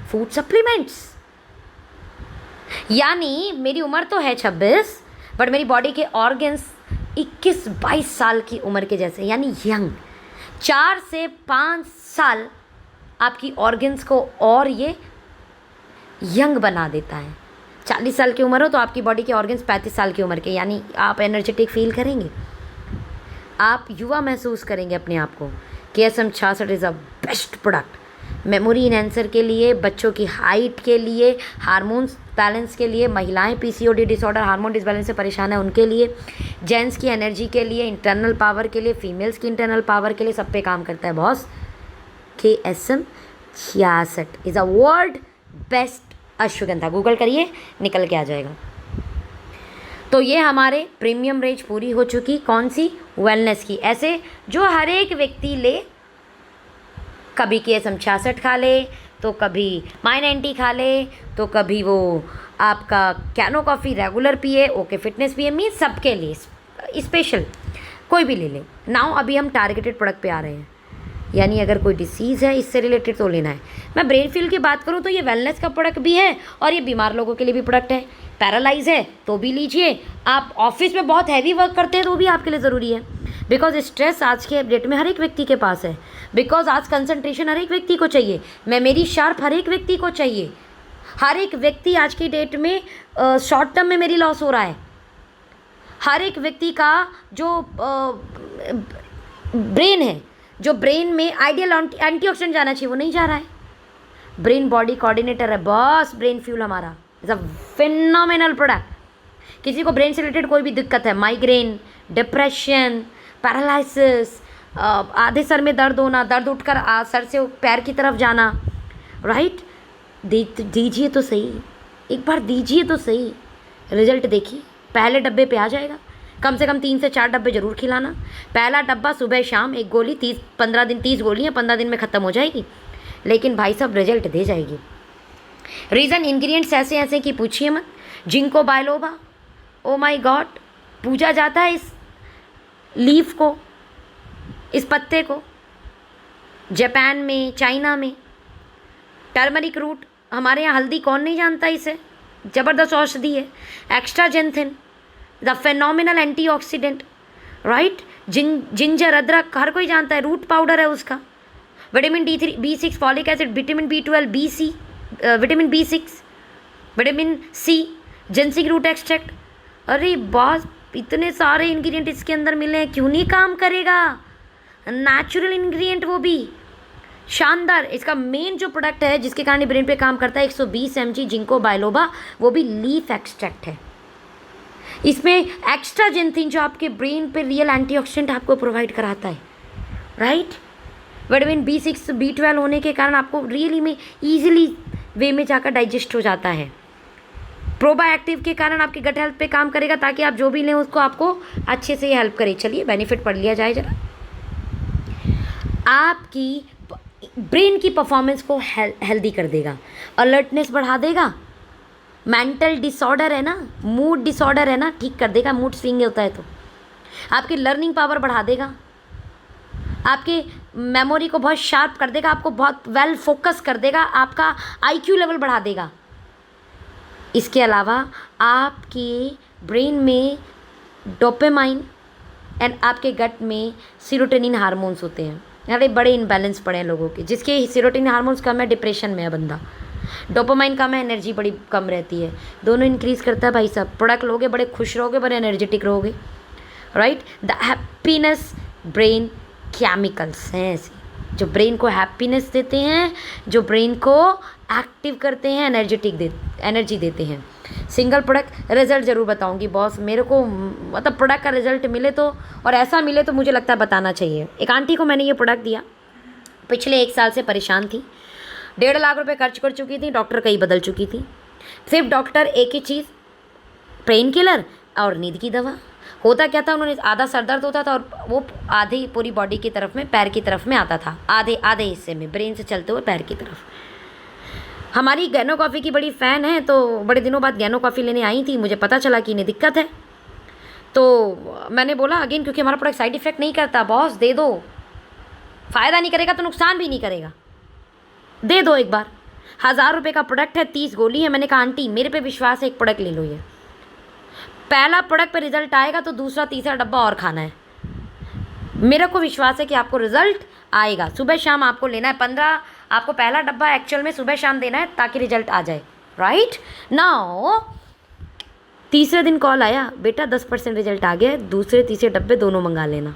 फूड सप्लीमेंट्स। यानी मेरी उम्र तो है 26, बट मेरी बॉडी के ऑर्गन्स 21-22 साल की उम्र के जैसे, यानी यंग। 4 से 5 साल आपकी ऑर्गन्स को और ये यंग बना देता है। 40 साल की उम्र हो तो आपकी बॉडी के ऑर्गन्स 35 साल की उम्र के, यानी आप एनर्जेटिक फील करेंगे, आप युवा महसूस करेंगे अपने आप को। KSM66 is a best product memory enhancer के लिए, बच्चों की हाइट के लिए, हार्मोन्स बैलेंस के लिए, महिलाएं PCOD डिसऑर्डर हार्मोन डिसबैलेंस से परेशान है उनके लिए, जेंट्स की एनर्जी के लिए, इंटरनल पावर के लिए, फीमेल्स की इंटरनल पावर के लिए, सब पे काम करता है boss. KSM66 is a world best ashwagandha, Google करिए निकल के आ जाएगा। तो ये हमारे प्रीमियम रेंज पूरी हो चुकी, कौन सी? वेलनेस की। ऐसे जो हर एक व्यक्ति ले, कभी KSM66 खा ले, तो कभी My90 खा ले, तो कभी वो आपका कैनो कॉफ़ी रेगुलर पिए, ओके फिटनेस पिए, मीन्स सबके लिए स्पेशल कोई भी ले ले। नाउ अभी हम टारगेटेड प्रोडक्ट पे आ रहे हैं, यानी अगर कोई डिसीज़ है इससे रिलेटेड तो लेना है। मैं ब्रेन फील की बात करूँ तो ये वेलनेस का प्रोडक्ट भी है और ये बीमार लोगों के लिए भी प्रोडक्ट है। पैरालाइज है तो भी लीजिए, आप ऑफिस में बहुत हैवी वर्क करते हैं तो भी आपके लिए ज़रूरी है, बिकॉज स्ट्रेस आज के डेट में हर एक व्यक्ति के पास है, बिकॉज आज कंसंट्रेशन हर एक व्यक्ति को चाहिए, मेमोरी शार्प हर एक व्यक्ति को चाहिए। हर एक व्यक्ति आज की डेट में शॉर्ट टर्म मेमोरी लॉस हो रहा है। हर एक व्यक्ति का जो ब्रेन है, जो ब्रेन में आइडियल एंटीऑक्सीडेंट जाना चाहिए वो नहीं जा रहा है। ब्रेन बॉडी कोऑर्डिनेटर है बॉस, ब्रेन फ्यूल हमारा इज अ फिनोमिनल प्रोडक्ट। किसी को ब्रेन से रिलेटेड कोई भी दिक्कत है, माइग्रेन, डिप्रेशन, पैरालिसिस, आधे सर में दर्द होना, दर्द उठकर सर से पैर की तरफ जाना, राइट, दीजिए तो सही, एक बार दीजिए तो सही, रिजल्ट देखिए, पहले डब्बे पे आ जाएगा। कम से कम 3 से 4 डब्बे जरूर खिलाना। पहला डब्बा सुबह शाम, एक गोली 15 दिन, 30 गोलियाँ 15 दिन में ख़त्म हो जाएगी, लेकिन भाई साहब रिजल्ट दे जाएगी। रीज़न इंग्रेडिएंट्स ऐसे ऐसे कि पूछिए मत। Ginkgo biloba, oh my god, पूजा जाता है इस लीफ को, इस पत्ते को, जापान में, चाइना में। टर्मरिक रूट, हमारे यहाँ हल्दी, कौन नहीं जानता इसे, ज़बरदस्त औषधि है। Astaxanthin, the phenomenal antioxidant, right. Ginger, अदरक, हर कोई जानता है, रूट पाउडर है उसका। विटामिन D3, B6, फॉलिक एसिड, vitamin B12, BC, vitamin B6, vitamin C, ginseng root extract. अरे बॉस, इतने सारे इंग्रेडिएंट इसके अंदर मिले हैं, क्यों नहीं काम करेगा? नेचुरल इंग्रेडिएंट, वो भी शानदार। इसका मेन जो प्रोडक्ट है जिसके कारण ब्रेन पे काम करता है, 120 mg जिंको बायलोबा, वो भी लीफ एक्सट्रैक्ट है। इसमें एक्स्ट्राजेंथिन जो आपके ब्रेन पे रियल एंटीऑक्सीडेंट आपको प्रोवाइड कराता है, राइट। विटामिन B6, B12 होने के कारण आपको रियली में ईजिली वे में जाकर डाइजेस्ट हो जाता है। प्रोबायोटिव के कारण आपके गट हेल्थ पे काम करेगा, ताकि आप जो भी लें उसको आपको अच्छे से हेल्प करे। चलिए बेनिफिट पढ़ लिया जाए जरा। आपकी ब्रेन की परफॉर्मेंस को हेल्दी कर देगा, अलर्टनेस बढ़ा देगा। मेंटल डिसऑर्डर है ना, मूड डिसऑर्डर है ना, ठीक कर देगा। मूड स्विंग होता है तो आपकी लर्निंग पावर बढ़ा देगा, आपके मेमोरी को बहुत शार्प कर देगा, आपको बहुत वेल फोकस कर देगा, आपका IQ लेवल बढ़ा देगा। इसके अलावा आपके ब्रेन में डोपामाइन एंड आपके गट में सीरोटोनिन हार्मोन्स होते हैं। अरे बड़े इनबैलेंस पड़े हैं लोगों के, जिसके सीरोटोनिन हार्मोन्स कम है डिप्रेशन में है बंदा, डोपामाइन कम है एनर्जी बड़ी कम रहती है। दोनों इंक्रीज़ करता है भाई साहब। प्रोडक्ट लोगे बड़े खुश रहोगे, बड़े एनर्जेटिक रहोगे, right. The happiness brain chemicals हैं ऐसे जो ब्रेन को हैप्पीनेस देते हैं, जो ब्रेन को एक्टिव करते हैं, एनर्जी देते हैं। सिंगल प्रोडक्ट रिजल्ट ज़रूर बताऊंगी बॉस, मेरे को मतलब प्रोडक्ट का रिजल्ट मिले तो, और ऐसा मिले तो मुझे लगता है बताना चाहिए। एक आंटी को मैंने ये प्रोडक्ट दिया, पिछले 1 साल से परेशान थी, 1.5 लाख रुपए खर्च कर चुकी थी, डॉक्टर कई बदल चुकी थी। सिर्फ डॉक्टर एक ही चीज़, पेन किलर और नींद की दवा। होता क्या था, उन्होंने आधा सर दर्द होता था और वो आधी पूरी बॉडी की तरफ में, पैर की तरफ में आता था, आधे आधे हिस्से में, ब्रेन से चलते हुए पैर की तरफ। हमारी गैनो कॉफ़ी की बड़ी फ़ैन है, तो बड़े दिनों बाद गैनो कॉफ़ी लेने आई थी, मुझे पता चला कि इन्हें दिक्कत है। तो मैंने बोला अगेन, क्योंकि हमारा प्रोडक्ट साइड इफ़ेक्ट नहीं करता, बॉस दे दो, फ़ायदा नहीं करेगा तो नुकसान भी नहीं करेगा, दे दो एक बार। 1000 रुपये का प्रोडक्ट है, 30 गोली है। मैंने कहा आंटी मेरे पे विश्वास है, एक प्रोडक्ट ले लो। ये पहला प्रोडक्ट पे रिजल्ट आएगा तो दूसरा तीसरा डब्बा और खाना है। मेरे को विश्वास है कि आपको रिजल्ट आएगा। सुबह शाम आपको लेना है 15, आपको पहला डब्बा एक्चुअल में सुबह शाम देना है ताकि रिजल्ट आ जाए, राइट नाउ। तीसरे दिन कॉल आया, बेटा 10% रिजल्ट आ गया, दूसरे तीसरे डब्बे दोनों मंगा लेना।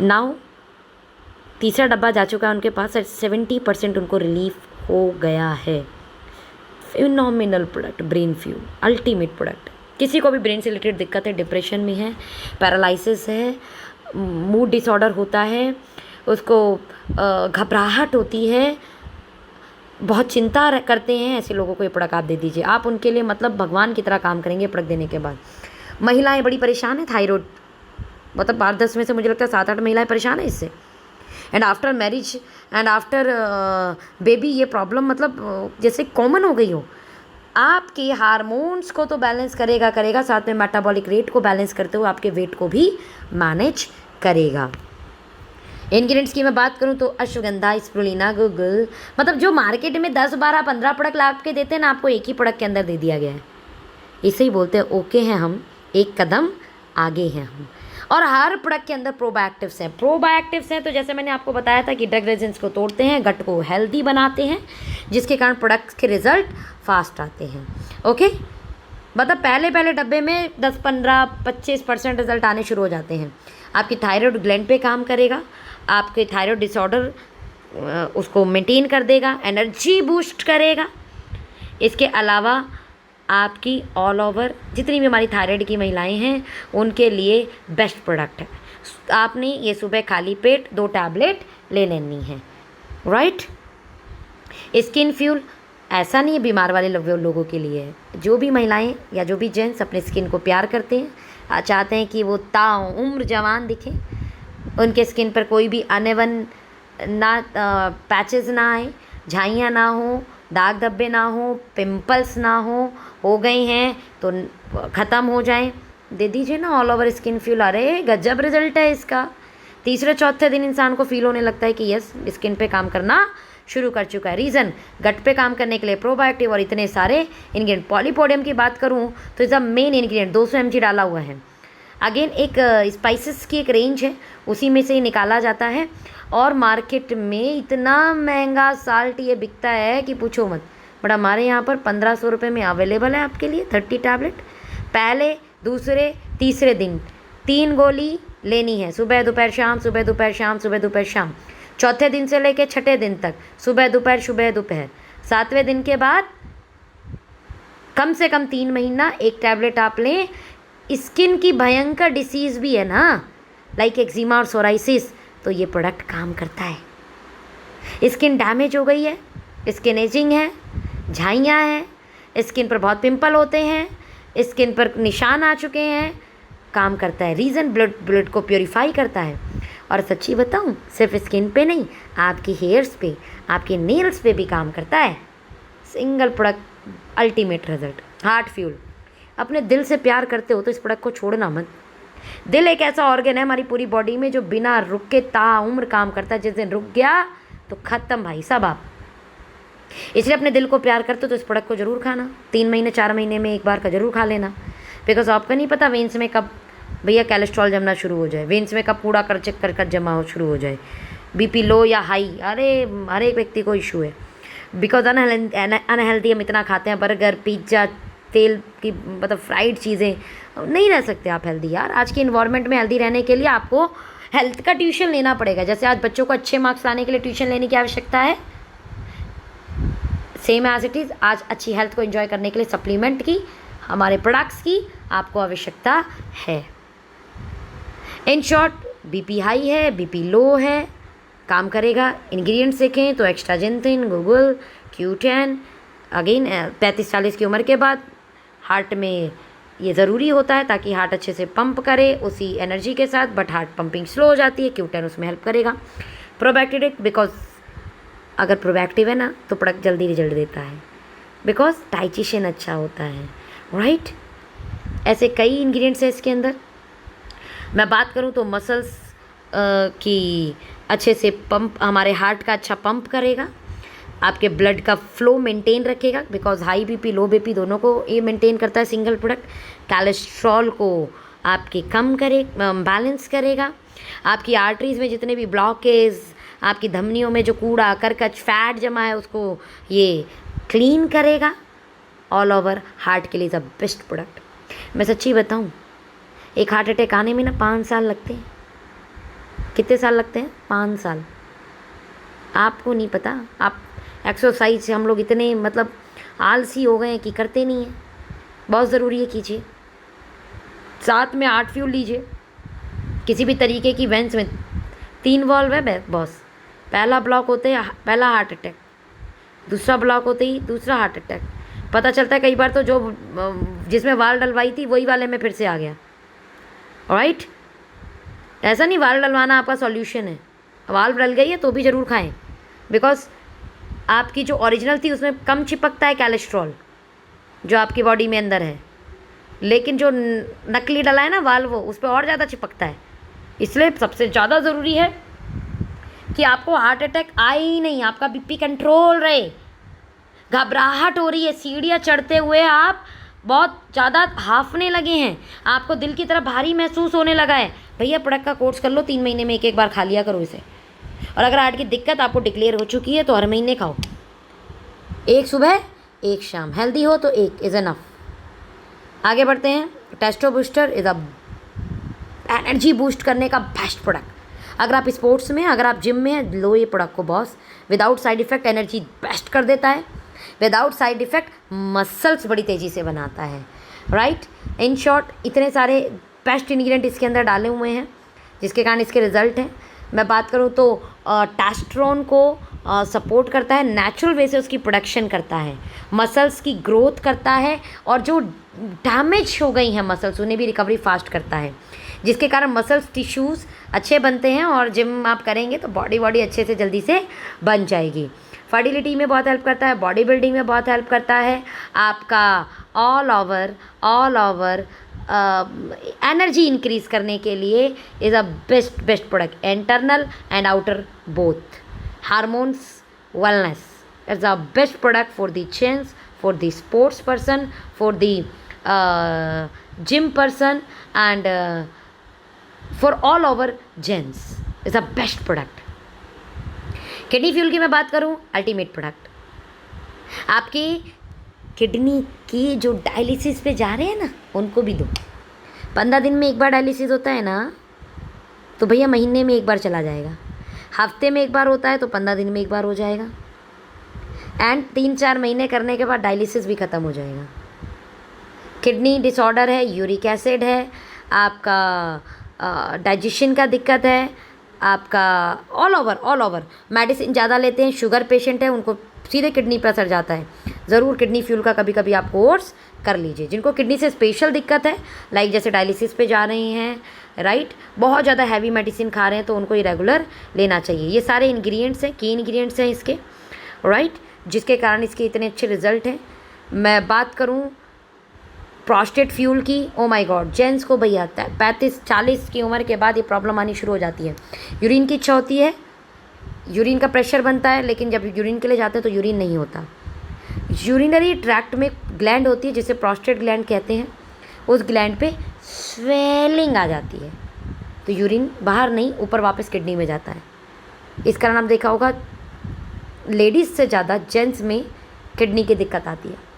नाउ तीसरा डब्बा जा चुका है उनके पास, 70% उनको रिलीफ हो गया है। Phenomenal product, brain fuel, ultimate product. किसी को भी ब्रेन से रिलेटेड दिक्कत है, डिप्रेशन में है, पैरालिसिस है, मूड डिसऑर्डर होता है, उसको घबराहट होती है, बहुत चिंता करते हैं, ऐसे लोगों को ये प्रोडक्ट आप दे दीजिए। आप उनके लिए मतलब भगवान की तरह काम करेंगे प्रोडक्ट देने के बाद। महिलाएं बड़ी परेशान हैं थायराइड, मतलब 8-10 में से मुझे लगता है 7-8 महिलाएं परेशान हैं इससे। And after marriage and after baby ये प्रॉब्लम मतलब जैसे कॉमन हो गई हो। आपके हार्मोन्स को तो बैलेंस करेगा, साथ में मेटाबॉलिक रेट को बैलेंस करते हुए आपके वेट को भी मैनेज करेगा। इंग्रेडिएंट्स की मैं बात करूं तो अश्वगंधा, स्प्रुलिना, गूगल, मतलब जो मार्केट में 10, 12, 15 प्रोडक्ट ला के देते हैं ना, आपको एक ही प्रोडक्ट के अंदर दे दिया गया है। इसे ही बोलते हैं ओके हैं हम, एक कदम आगे हैं हम। और हर प्रोडक्ट के अंदर प्रोबायोटिक्स हैं। प्रोबायोटिक्स हैं तो जैसे मैंने आपको बताया था कि ड्रग रेजिस्टेंस को तोड़ते हैं, गट को हेल्दी बनाते हैं, जिसके कारण प्रोडक्ट्स के रिजल्ट फास्ट आते हैं। ओके, मतलब पहले डब्बे में 10, 15, 25% रिजल्ट आने शुरू हो जाते हैं। आपकी थायराइड ग्लैंड पे काम करेगा, आपके थायराइड डिसऑर्डर उसको मेंटेन कर देगा, एनर्जी बूस्ट करेगा। इसके अलावा आपकी ऑल ओवर जितनी भी हमारी थायराइड की महिलाएं हैं उनके लिए बेस्ट प्रोडक्ट है। आपने ये सुबह खाली पेट 2 टैबलेट ले लेनी है, राइट। स्किन फ्यूल ऐसा नहीं है बीमार वाले लोगों के लिए है। जो भी महिलाएं या जो भी जेंट्स अपने स्किन को प्यार करते हैं, चाहते हैं कि वो ताउम्र जवान दिखे, उनके स्किन पर कोई भी अनएवन ना पैचेस ना आए, झाइयाँ ना हो, दाग धब्बे ना हो, पिंपल्स ना हो गई हैं तो ख़त्म हो जाएं, दे दीजिए ना ऑल ओवर स्किन फ्यूल। अरे गजब रिजल्ट है इसका। तीसरे चौथे दिन इंसान को फील होने लगता है कि यस स्किन पे काम करना शुरू कर चुका है। रीज़न, गट पे काम करने के लिए प्रोबायोटिक और इतने सारे इंग्रेडिएंट। पॉलीपोडियम की बात करूँ तो इसका मेन इंग्रेडिएंट 200 mg डाला हुआ है। अगेन एक स्पाइसेस की एक रेंज है, उसी में से ही निकाला जाता है। और मार्केट में इतना महंगा साल्ट ये बिकता है कि पूछो मत, बट हमारे यहाँ पर 1500 रुपये में अवेलेबल है आपके लिए 30 टैबलेट। पहले, दूसरे, तीसरे दिन 3 गोली लेनी है, सुबह दोपहर शाम, सुबह दोपहर शाम, सुबह दोपहर शाम। चौथे दिन से लेकर छठे दिन तक सुबह दोपहर, सुबह दोपहर। 7वें दिन के बाद कम से कम 3 महीना एक टैबलेट आप लें। स्किन की भयंकर डिसीज़ भी है ना, लाइक एक्जिमा और सोराइसिस, तो ये प्रोडक्ट काम करता है। स्किन डैमेज हो गई है, स्किन एजिंग है, झाइयाँ हैं, स्किन पर बहुत पिंपल होते हैं, स्किन पर निशान आ चुके हैं, काम करता है। रीज़न, ब्लड को प्योरीफाई करता है। और सच्ची बताऊँ, सिर्फ स्किन पे नहीं, आपकी हेयर्स पे, आपके नेल्स पे भी काम करता है। Single product, ultimate result. Heart fuel, अपने दिल से प्यार करते हो तो इस प्रोडक्ट को छोड़ना मत। दिल एक ऐसा ऑर्गन है हमारी पूरी बॉडी में जो बिना रुक के ताउम्र काम करता है। जिस दिन रुक गया तो ख़त्म भाई साहब आप। इसलिए अपने दिल को प्यार करते हो तो इस प्रोडक्ट को ज़रूर खाना। 3 महीने 4 महीने में एक बार का ज़रूर खा लेना। बिकॉज आपका नहीं पता वेंस में कब भैया कोलेस्ट्रॉल जमना शुरू हो जाए, वेंस में कब कूड़ा करकट जमा हो शुरू हो जाए, बीपी लो या हाई। अरे हर एक व्यक्ति को इशू है। बिकॉज अनहेल्दी हम इतना खाते हैं, बर्गर, पिज्ज़ा, तेल की मतलब फ्राइड चीज़ें, नहीं रह सकते आप हेल्दी यार। आज के इन्वायरमेंट में हेल्दी रहने के लिए आपको हेल्थ का ट्यूशन लेना पड़ेगा। जैसे आज बच्चों को अच्छे मार्क्स लाने के लिए ट्यूशन लेने की आवश्यकता है, सेम एज इट इज़ आज अच्छी हेल्थ को एंजॉय करने के लिए सप्लीमेंट की, हमारे प्रोडक्ट्स की आपको आवश्यकता है। इन शॉर्ट, बीपी हाई है, बीपी लो है, काम करेगा। इंग्रेडिएंट्स देखें तो एक्स्ट्राजेंथिन, गूगल, Q10, अगेन 35-40 की उम्र के बाद हार्ट में ये ज़रूरी होता है ताकि हार्ट अच्छे से पंप करे उसी एनर्जी के साथ, बट हार्ट पंपिंग स्लो हो जाती है, Q10 उसमें हेल्प करेगा। प्रोबैक्टेरिक, बिकॉज अगर प्रोबैक्टिव है ना तो प्रोडक्ट जल्दी रिजल्ट देता है, बिकॉज डाइजेशन अच्छा होता है, राइट। ऐसे कई इंग्रेडिएंट्स हैं इसके अंदर। मैं बात करूँ तो मसल्स की अच्छे से पंप, हमारे हार्ट का अच्छा पंप करेगा, आपके ब्लड का फ्लो मेंटेन रखेगा, because high BP low BP दोनों को ये मेंटेन करता है सिंगल प्रोडक्ट। कोलेस्ट्रॉल को आपके कम करे, बैलेंस करेगा। आपकी आर्टरीज में जितने भी ब्लॉकेज, आपकी धमनियों में जो कूड़ा करकच फैट जमा है उसको ये क्लीन करेगा। ऑल ओवर हार्ट के लिए इज़ अ बेस्ट प्रोडक्ट। मैं सच्ची बताऊँ, एक हार्ट अटैक आने में ना 5 साल लगते हैं। कितने साल लगते हैं? 5 साल। आपको नहीं पता, आप एक्सरसाइज से हम लोग इतने मतलब आलसी हो गए हैं कि करते नहीं हैं। बहुत ज़रूरी है, कीजिए। साथ में 8 फ्यूल लीजिए। किसी भी तरीके की वेंस में 3 वॉल्व है बॉस। पहला ब्लॉक होते ही पहला हार्ट अटैक, दूसरा ब्लॉक होते ही दूसरा हार्ट अटैक। पता चलता है कई बार तो जो जिसमें वाल्व डलवाई थी वही वाले में फिर से आ गया, राइट। ऐसा नहीं वाल्व डलवाना आपका सॉल्यूशन है। वाल्व डल गई है तो भी ज़रूर खाएं, बिकॉज आपकी जो ओरिजिनल थी उसमें कम चिपकता है कोलेस्ट्रॉल जो आपकी बॉडी में अंदर है, लेकिन जो नकली डला है ना वाल्व, वो उस पर और ज़्यादा चिपकता है। इसलिए सबसे ज़्यादा ज़रूरी है कि आपको हार्ट अटैक आए ही नहीं, आपका बीपी कंट्रोल रहे। घबराहट हो रही है, सीढ़ियाँ चढ़ते हुए आप बहुत ज़्यादा हाफने लगे हैं, आपको दिल की तरफ भारी महसूस होने लगा है, भैया प्रोडक्ट का कोर्स कर लो। 3 महीने में एक बार खा लिया करो इसे। और अगर हार्ट की दिक्कत आपको डिक्लेयर हो चुकी है तो हर महीने खाओ, एक सुबह एक शाम। हेल्दी हो तो एक इज़ एनफ। आगे बढ़ते हैं। Testo booster is a energy boost करने का बेस्ट प्रोडक्ट। अगर आप स्पोर्ट्स में, अगर आप जिम में हैं, लो ये प्रोडक्ट को boss. Without side effect energy best कर देता है। विदाउट साइड इफ़ेक्ट मसल्स बड़ी तेज़ी से बनाता है, राइट। इन शॉर्ट इतने सारे बेस्ट इंग्रेडिएंट इसके अंदर डाले हुए हैं जिसके कारण इसके रिजल्ट हैं। मैं बात करूँ तो टेस्टोस्टेरोन को सपोर्ट करता है, नेचुरल वे से उसकी प्रोडक्शन करता है, मसल्स की ग्रोथ करता है, और जो डैमेज हो गई हैं मसल्स उन्हें भी रिकवरी फास्ट करता है, जिसके कारण मसल्स टिश्यूज़ अच्छे बनते हैं। और जिम आप करेंगे तो बॉडी अच्छे से जल्दी से बन जाएगी। फर्टिलिटी में बहुत हेल्प करता है, बॉडी बिल्डिंग में बहुत हेल्प करता है। आपका ऑल ओवर एनर्जी इंक्रीज करने के लिए is a best product. Internal and outer both hormones wellness is a best product for the change, for the sports person, for the gym person, and for all over gents is a best product. Kidney fuel की मैं बात करूं, ultimate product. आपकी kidney की जो dialysis पे जा रहे हैं ना, उनको भी दो। 15 दिन में एक बार डायलिसिस होता है ना, तो भैया महीने में एक बार चला जाएगा। हफ्ते में एक बार होता है तो 15 दिन में एक बार हो जाएगा, एंड 3-4 महीने करने के बाद डायलिसिस भी ख़त्म हो जाएगा। किडनी डिसऑर्डर है, यूरिक एसिड है, आपका डाइजेशन का दिक्कत है, आपका ऑल ओवर मेडिसिन ज़्यादा लेते हैं, शुगर पेशेंट है, उनको सीधे किडनी पर असर जाता है। ज़रूर किडनी फ्यूल का कभी कभी आप कोर्स कर लीजिए। जिनको किडनी से स्पेशल दिक्कत है, लाइक जैसे डायलिसिस पे जा रहे हैं, राइट, बहुत ज़्यादा हैवी मेडिसिन खा रहे हैं, तो उनको ये रेगुलर लेना चाहिए। ये सारे इंग्रेडिएंट्स हैं, की इंग्रेडिएंट्स हैं इसके, राइट, जिसके कारण इसके इतने अच्छे रिजल्ट हैं। मैं बात करूँ प्रोस्टेट फ्यूल की, ओ माय गॉड, जेंट्स को भैया आता है 35-40 की उम्र के बाद ये प्रॉब्लम आनी शुरू हो जाती है। यूरिन की इच्छा होती है, यूरिन का प्रेशर बनता है, लेकिन जब यूरिन के लिए जाते हैं तो यूरिन नहीं होता। यूरिनरी ट्रैक्ट में ग्लैंड होती है जिसे प्रोस्टेट ग्लैंड कहते हैं, उस ग्लैंड पे स्वेलिंग आ जाती है, तो यूरिन बाहर नहीं ऊपर वापस किडनी में जाता है। इस कारण आप देखा होगा लेडीज़ से ज़्यादा जेंट्स में किडनी की दिक्कत आती है।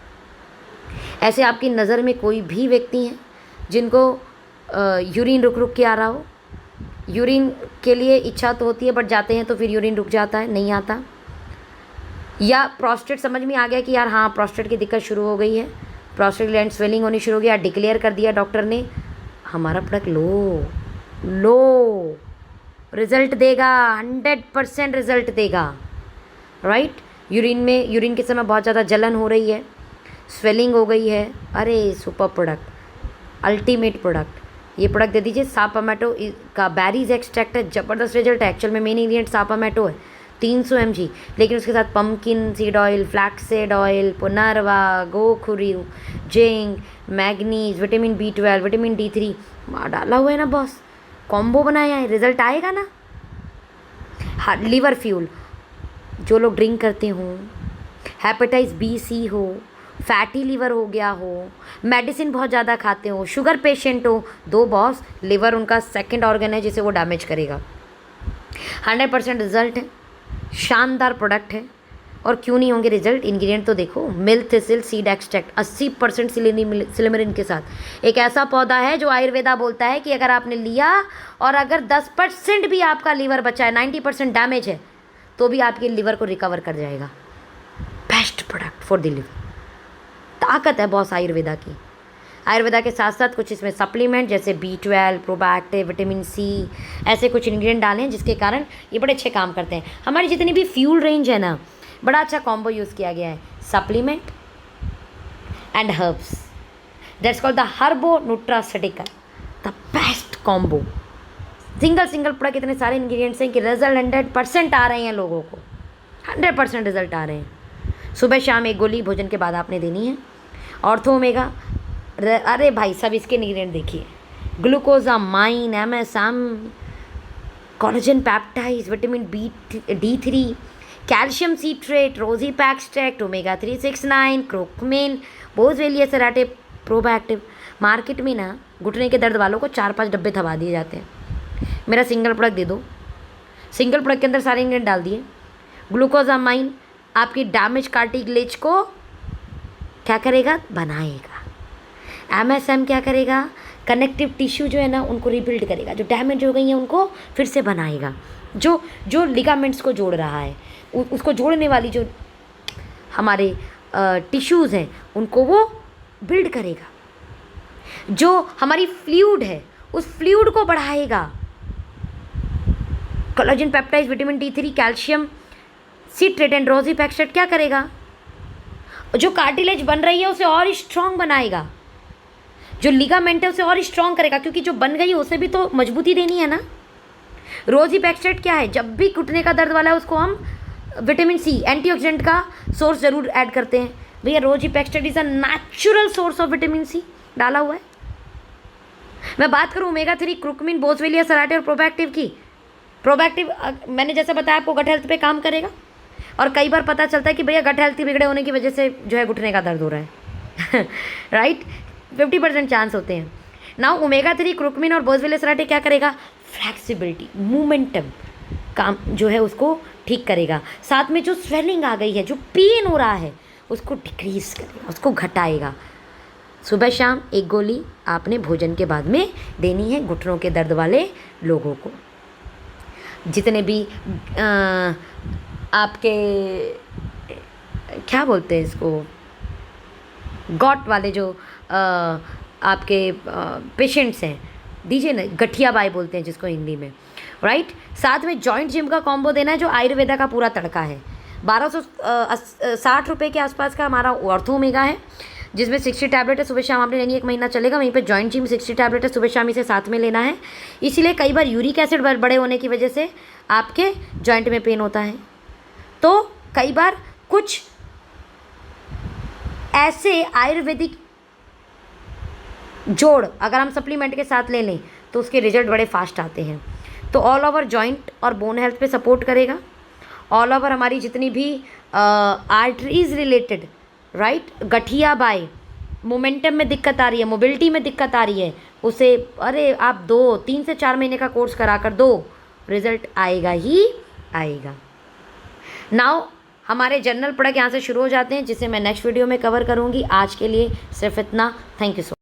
ऐसे आपकी नज़र में कोई भी व्यक्ति हैं जिनको यूरिन रुक रुक के आ रहा हो, यूरिन के लिए इच्छा तो होती है बट जाते हैं तो फिर यूरिन रुक जाता है, नहीं आता, या प्रोस्टेट समझ में आ गया कि यार हाँ प्रोस्टेट की दिक्कत शुरू हो गई है, प्रोस्टेट ग्लैंड स्वेलिंग होनी शुरू हो गया, डिक्लेयर कर दिया डॉक्टर ने, हमारा प्रोडक्ट लो रिजल्ट देगा, 100% रिजल्ट देगा, राइट। यूरिन के समय बहुत ज़्यादा जलन हो रही है, स्वेलिंग हो गई है, अरे सुपर प्रोडक्ट, अल्टीमेट प्रोडक्ट। ये प्रोडक्ट दे दीजिए। सापामेटो का बेरीज एक्सट्रैक्ट है, ज़बरदस्त रिजल्ट है। एक्चुअल में मेन इंग्रेडिएंट सापामेटो है, 300 mg, लेकिन उसके साथ pumpkin seed oil, flax seed oil, पुनर्वा, गोखुरी, zinc, manganese, vitamin B12, vitamin D3 डाला हुआ है ना बॉस, कॉम्बो बनाया है, रिजल्ट आएगा ना। हाँ, लीवर फ्यूल, जो लोग ड्रिंक करते हों, हेपेटाइटिस B, C हो, फैटी लीवर हो गया हो, मेडिसिन बहुत ज़्यादा खाते हो, शुगर पेशेंट हो, दो बॉस। लिवर उनका सेकंड ऑर्गन है जिसे वो डैमेज करेगा। 100% रिजल्ट है, शानदार प्रोडक्ट है। और क्यों नहीं होंगे रिजल्ट, इंग्रेडिएंट तो देखो। मिल्क थिसिल सीड एक्सट्रैक्ट 80% सिलिमरिन के साथ। एक ऐसा पौधा है जो आयुर्वेदा बोलता है कि अगर आपने लिया और अगर 10% भी आपका लीवर बचा है, 90% डैमेज है, तो भी आपके लीवर को रिकवर कर जाएगा। Best product for the liver. ताकत है बॉस आयुर्वेदा की। आयुर्वेदा के साथ साथ कुछ इसमें सप्लीमेंट जैसे B12, प्रोबैक्टिव, विटामिन C, ऐसे कुछ इंग्रेडिएंट डालें जिसके कारण ये बड़े अच्छे काम करते हैं। हमारी जितनी भी फ्यूल रेंज है ना, बड़ा अच्छा कॉम्बो यूज़ किया गया है, supplement and herbs. That's called the herbo nutrastica, the best combo. Single product इतने सारे इंग्रेडिएंट्स हैं कि रिजल्ट 100% आ रहे हैं लोगों को, 100% रिजल्ट आ रहे हैं। सुबह शाम एक गोली भोजन के बाद आपने देनी है। ऑर्थो ओमेगा, अरे भाई सब इसके इंग्रेडिएंट देखिए, glucosamine, MSM, collagen peptides, vitamin D3, calcium citrate, rosehip extract, omega 369, curcumin, boswellia serrata, probactive. Market में ना घुटने के दर्द वालों को 4-5 डब्बे थमा दिए जाते हैं। मेरा सिंगल प्रोडक्ट दे दो, सिंगल प्रोडक्ट के अंदर सारे इंग्रेडिएंट डाल दिए। ग्लूकोजामाइन आपकी डैमेज कार्टिलेज को क्या करेगा, बनाएगा। MSM क्या करेगा, कनेक्टिव टिश्यू जो है ना उनको रिबिल्ड करेगा, जो डैमेज हो गई हैं उनको फिर से बनाएगा। जो लिगामेंट्स को जोड़ रहा है, उसको जोड़ने वाली जो हमारे टिश्यूज़ हैं उनको वो बिल्ड करेगा। जो हमारी फ्लूइड है उस फ्लूइड को बढ़ाएगा। Collagen peptides, vitamin D3, calcium citrate and rosehip extract क्या करेगा, जो कार्टिलेज बन रही है उसे और स्ट्रॉन्ग बनाएगा। जो लिगामेंट है उसे और स्ट्रॉन्ग करेगा, क्योंकि जो बन गई है उसे भी तो मजबूती देनी है ना। रोजीपैक एक्सट्रैक्ट क्या है, जब भी घुटने का दर्द वाला है उसको हम विटामिन C एंटीऑक्सीडेंट का सोर्स जरूर ऐड करते हैं। भैया rosehip extract is a natural source of vitamin C डाला हुआ है। मैं बात करूँ ओमेगा 3, क्रुकमिन, बोसवेलिया सेराटे और प्रोबैक्टिव की। प्रोबैक्टिव मैंने जैसे बताया आपको गट हेल्थ पे काम करेगा। और कई बार पता चलता है कि भैया गट हेल्थ बिगड़े होने की वजह से जो है घुटने का दर्द हो रहा है राइट, 50% चांस होते हैं। नाउ ओमेगा 3, क्रुकमिन और बोसवेलिया सेराटे क्या करेगा, फ्लैक्सिबिलिटी, मोमेंटम काम जो है उसको ठीक करेगा। साथ में जो स्वेलिंग आ गई है, जो पेन हो रहा है, उसको डिक्रीज करेगा, उसको घटाएगा। सुबह शाम एक गोली आपने भोजन के बाद में देनी है घुटनों के दर्द वाले लोगों को। जितने भी आपके क्या बोलते हैं इसको, गॉट वाले जो आपके पेशेंट्स हैं, दीजिए ना, गठिया बाई बोलते हैं जिसको हिंदी में, राइट। साथ में जॉइंट जिम का कॉम्बो देना है जो आयुर्वेदा का पूरा तड़का है। 1260 रुपये के आसपास का हमारा ऑर्थो ओमेगा है, जिसमें 60 टैबलेट है, सुबह शाम आपने लेनी, 1 महीना चलेगा। वहीं पे जॉइंट जिम 60 टैबलेट है, सुबह शाम इसे साथ में लेना है। इसीलिए कई बार यूरिक एसिड बड़े होने की वजह से आपके जॉइंट में पेन होता है। तो कई बार कुछ ऐसे आयुर्वेदिक जोड़ अगर हम सप्लीमेंट के साथ ले लें तो उसके रिजल्ट बड़े फास्ट आते हैं। तो ऑल ओवर जॉइंट और बोन हेल्थ पे सपोर्ट करेगा। ऑल ओवर हमारी जितनी भी आर्टरीज रिलेटेड, राइट, गठिया बाय, मोमेंटम में दिक्कत आ रही है, मोबिलिटी में दिक्कत आ रही है, उसे अरे आप 3 से 4 महीने का कोर्स करा कर दो, रिजल्ट आएगा ही आएगा। नाउ हमारे जनरल प्रोडक्ट यहाँ से शुरू हो जाते हैं, जिसे मैं नेक्स्ट वीडियो में कवर करूँगी। आज के लिए सिर्फ इतना। Thank you so much.